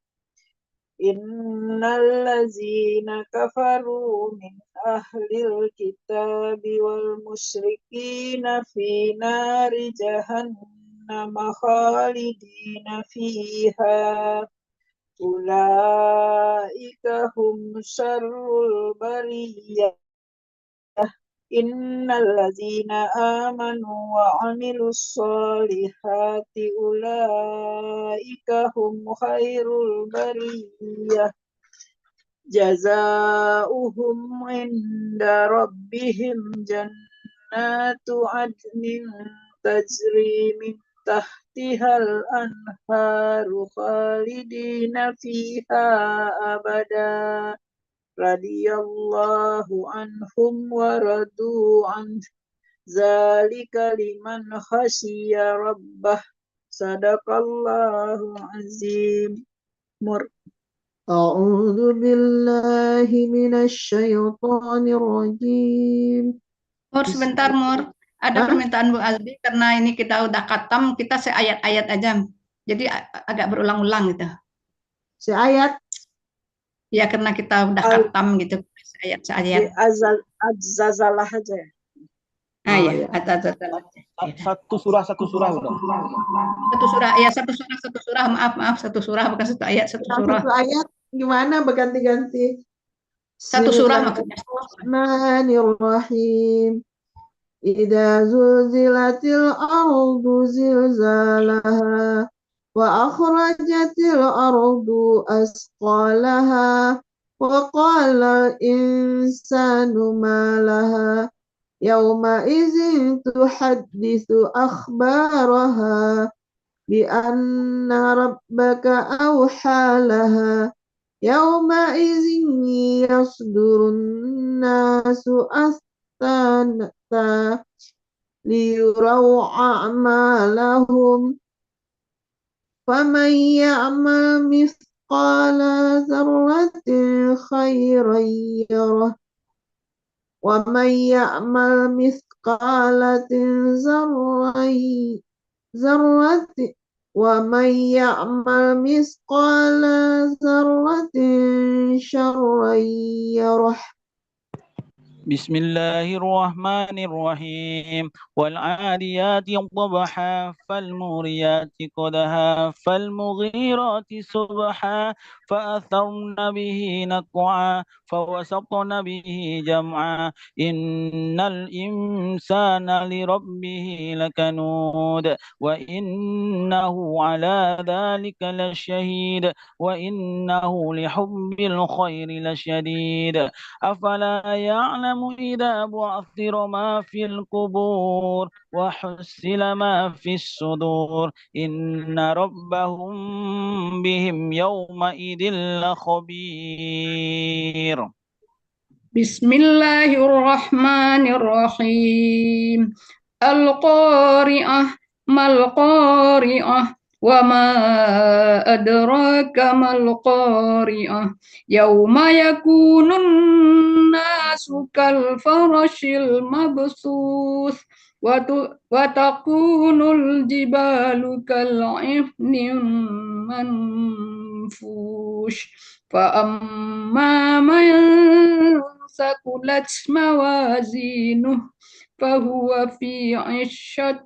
إن الذين كفروا من أهل الكتاب والمشركين في نار جهنم خالدين فيها أولئك هم شر البرية Innallazina amanu wa amilus solihati ulaika hum khairul bariyah jazaohum inda rabbihim jannatu adnin tajri min tahtihal anharu khalidina fiha abada radiyallahu anhum wa radu an zalika liman khasyiya rabbah sadaqallahu azim. أعوذ بالله من الشيطان الرجيم. Mur, sebentar Mur. Ada permintaan Bu Albi karena ini kita udah khatam, kita seayat-ayat aja. Jadi agak berulang-ulang gitu. Seayat? Ya karena kita udah khatam gitu, seayat-ayat. Azazalah aja. Ya, satu surah udah. Satu surah, maaf, satu surah bukan satu ayat, satu surah. Satu ayat gimana berganti-ganti? Satu surah maksudnya. Bismillahirrahmanirrahim. Idza zulzilatil ardu zilzalaha wa akhrajatil ardu asqalaha wa qala insanu ma laha yawma idzin tuhadditsu akhbaraha bi anna rabbaka awha laha yawma idzin yasdurun nasu astanata liyuraw a'malahum faman ya'mal mithqala dzarratin khairan yarah ومن يعمل مثقال ذرة شرا يره. بسم الله الرحمن الرحيم والعاديات ضبحا فالموريات قدحا فالمغيرات صبحا فأثرن به نقعا فوسطن به جمعا إن الإنسان لربه لكنود وإنه على ذلك لشهيد وإنه لحب الخير لشديد أفلا يعلم إذا بعثر ما في القبور وحصل ما في الصدور إن ربهم بهم يومئذ لخبير. بسم الله الرحمن الرحيم. القارئة ما القارئة وما أدراك ما القارئة يوم يكون الناس كالفرش المبثوث وتكون الجبال كالعهن المنفوش فأما من ثقلت موازينه فهو في عيشة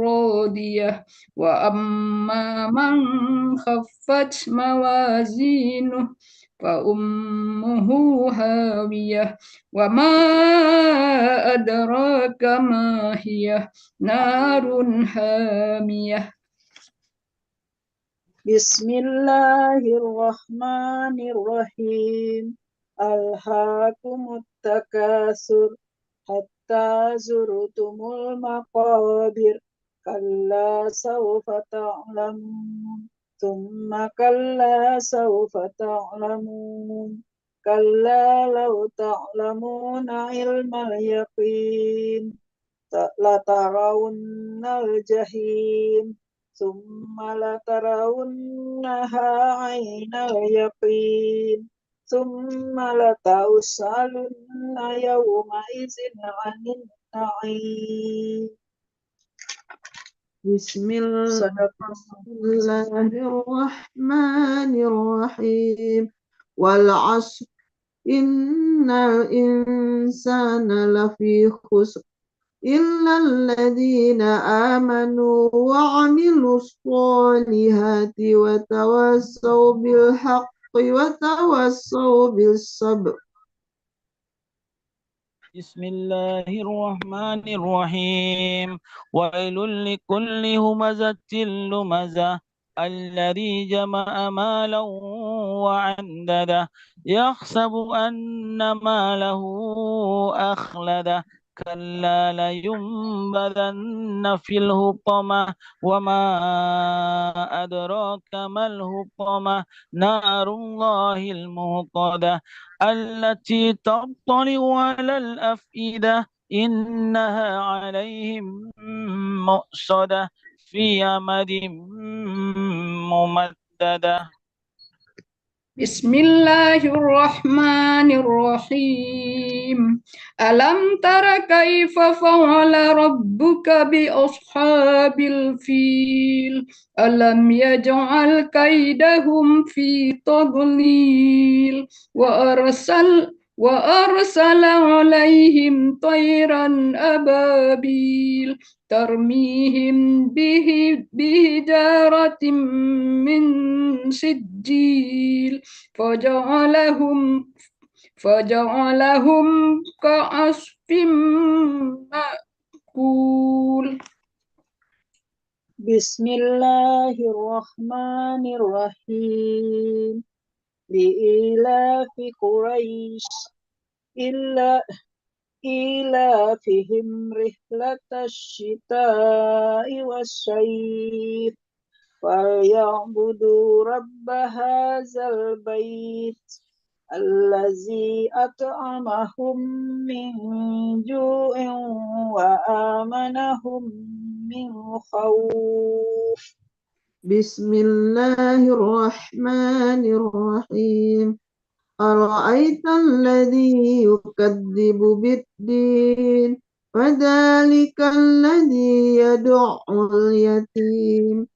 راضية وأما من خفت موازينه فأمه هاوية وما أدراك ما هي نار حامية. Bismillahirrahmanirrahim. Alhaakumut takasur hatta zurtumul maqabir. Kalla sawfa ta'lamun. Thumma kalla sawfa ta'lamun. Kalla law ta'lamuna ilmal yaqin. Latarawunnal jahim. Summa latarawunnaha aynal yaqin summa latausalunna yawma izin anin na'im. Bismillahirrahmanirrahim. Wal 'ashr innal insana lafi khusr إلا الذين آمنوا وعملوا الصالحات وتواصوا بالحق وتواصوا بالصبر. بسم الله الرحمن الرحيم ويل لكل همزة لمزة الذي جمع مالا وعدده يحسب أن ماله أخلده كلا لينبذن في الحطمة وما أدراك ما الحطمة نار الله الموقدة التي تطلع على الأفئدة إنها عليهم مؤصدة في أمد ممددة. بسم الله الرحمن الرحيم ألم تر كيف فعل ربك بأصحاب الفيل ألم يجعل كيدهم في تضليل وأرسل عليهم طيرا أبابيل ترميهم بحجارة من سجيل فجعلهم كعصف مأكول. بسم الله الرحمن الرحيم لإيلاف قريش إيلافهم رحلة الشتاء والصيف فليعبدوا رب هذا البيت الذي أطعمهم من جوع وآمنهم من خوف. بسم الله الرحمن الرحيم أرأيت الذي يكذب بالدين فذلك الذي يدع اليتيم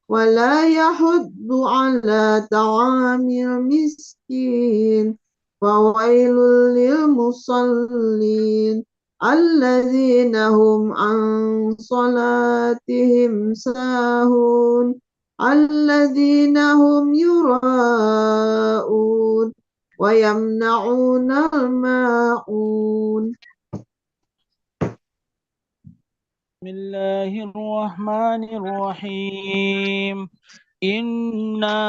ولا يحض على طعام المسكين فويل للمصلين الذين هم عن صلاتهم ساهون الذين هم يراءون ويمنعون الماعون. بسم الله الرحمن الرحيم إنا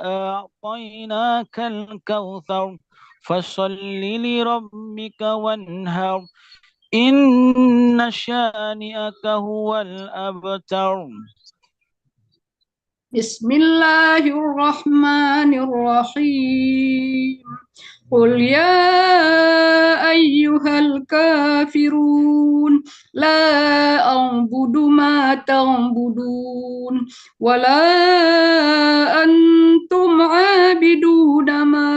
أعطيناك الكوثر فصل لربك وانهر إن شانئك هو الأبتر. بسم الله الرحمن الرحيم قل يا أيها الكافرون لا أعبد ما تعبدون ولا أنتم عابدون ما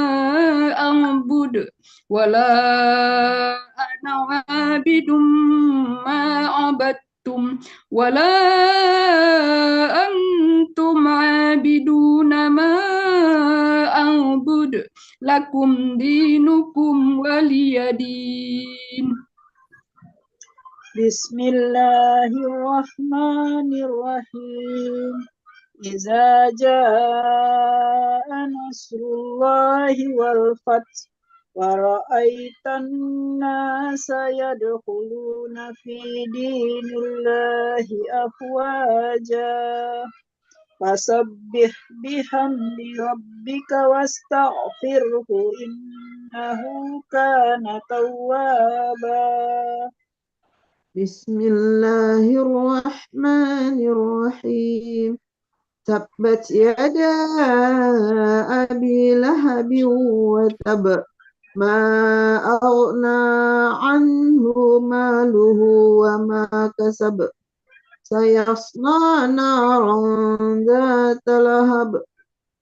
أعبد ولا أنا عابد ما عبدتم ولا أنتم عابدون ما أعبد لكم دينكم ولي دين. بسم الله الرحمن الرحيم إذا جاء نصر الله والفتح ورأيت الناس يدخلون في دين الله أفواجا فسبح بحمد ربك واستغفره إنه كان توابا. بسم الله الرحمن الرحيم تبت يدا أبي لهب وتب ما أغنى عنه ماله وما كسب سيصلى نارا ذات لهب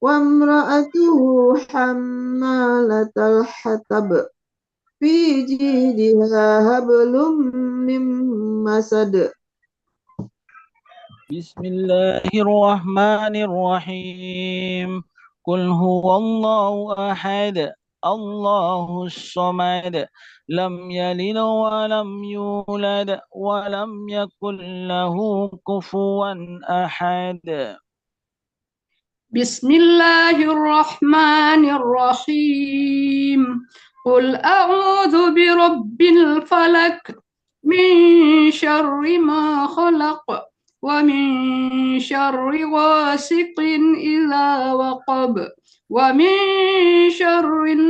وامرأته حمالة الحطب في جيدها هبل من مسد. بسم الله الرحمن الرحيم قل هو الله أحد الله الصمد لم يلد ولم يولد ولم يكن له كفوا أحد. بسم الله الرحمن الرحيم Qul a'udzu birabbil falaq min syarri ma khalaq wa min syarri ghasiqin idza waqab wa min syarri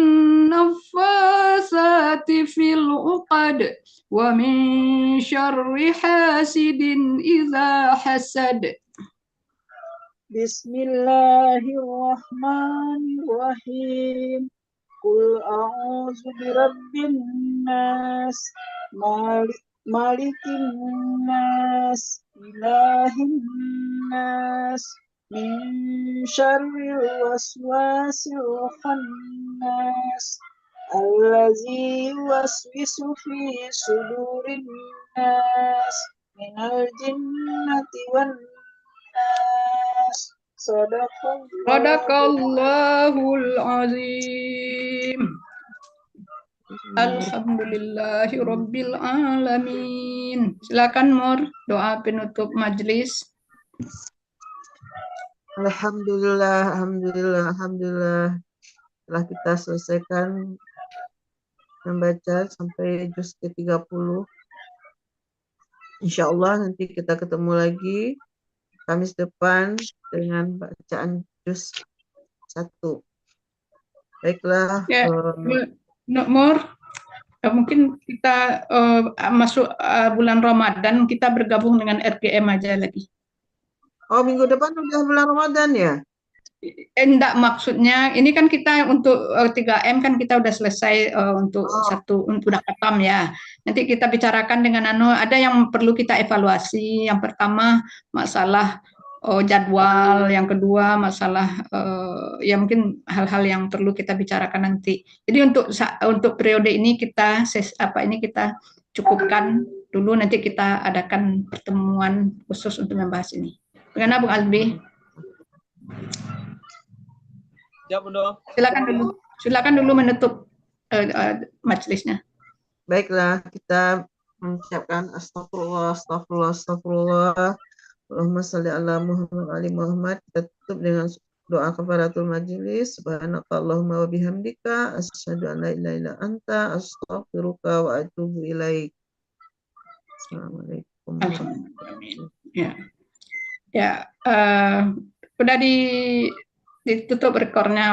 naffasati fil 'uqad wa min syarri hasidin idza hasad. Bismillahirrahmanirrahim. Qul a'udzu birabbin nas, malikin nas, ilahin nas, min syarril waswasil khannas, allazi yuwaswisu fi sudurin nas, minal jinnati wan nas. Sadaqallahul azim. Alhamdulillahi rabbil alamin. Silakan Mur, doa penutup majelis. Alhamdulillah, alhamdulillah, alhamdulillah. Setelah kita selesaikan membaca sampai juz ke-30. Insya Allah nanti kita ketemu lagi Kamis depan dengan bacaan juz 1. Baiklah. Ya, Mur, mungkin kita masuk bulan Ramadan, kita bergabung dengan RGM aja lagi. Oh, minggu depan udah bulan Ramadan ya? Enggak, maksudnya ini kan kita untuk 3M kan kita udah selesai untuk udah khatam ya. Nanti kita bicarakan dengan ada yang perlu kita evaluasi. Yang pertama masalah jadwal, yang kedua masalah ya mungkin hal-hal yang perlu kita bicarakan nanti. Jadi untuk periode ini kita kita cukupkan dulu, nanti kita adakan pertemuan khusus untuk membahas ini. Bagaimana Bung Albi? Siap, Bunda. Silakan dulu menutup majelisnya. Baiklah, kita mengucapkan astagfirullah, astagfirullah, astagfirullah. Allahumma sholli ala Muhammad ali Muhammad. Kita tutup dengan doa kafaratul majelis. Subhanaka Allahumma wa bihamdika asyhadu an la ilaha illa anta astaghfiruka wa atubu ilaik. Assalamualaikum. Ya, udah ditutup rekornya.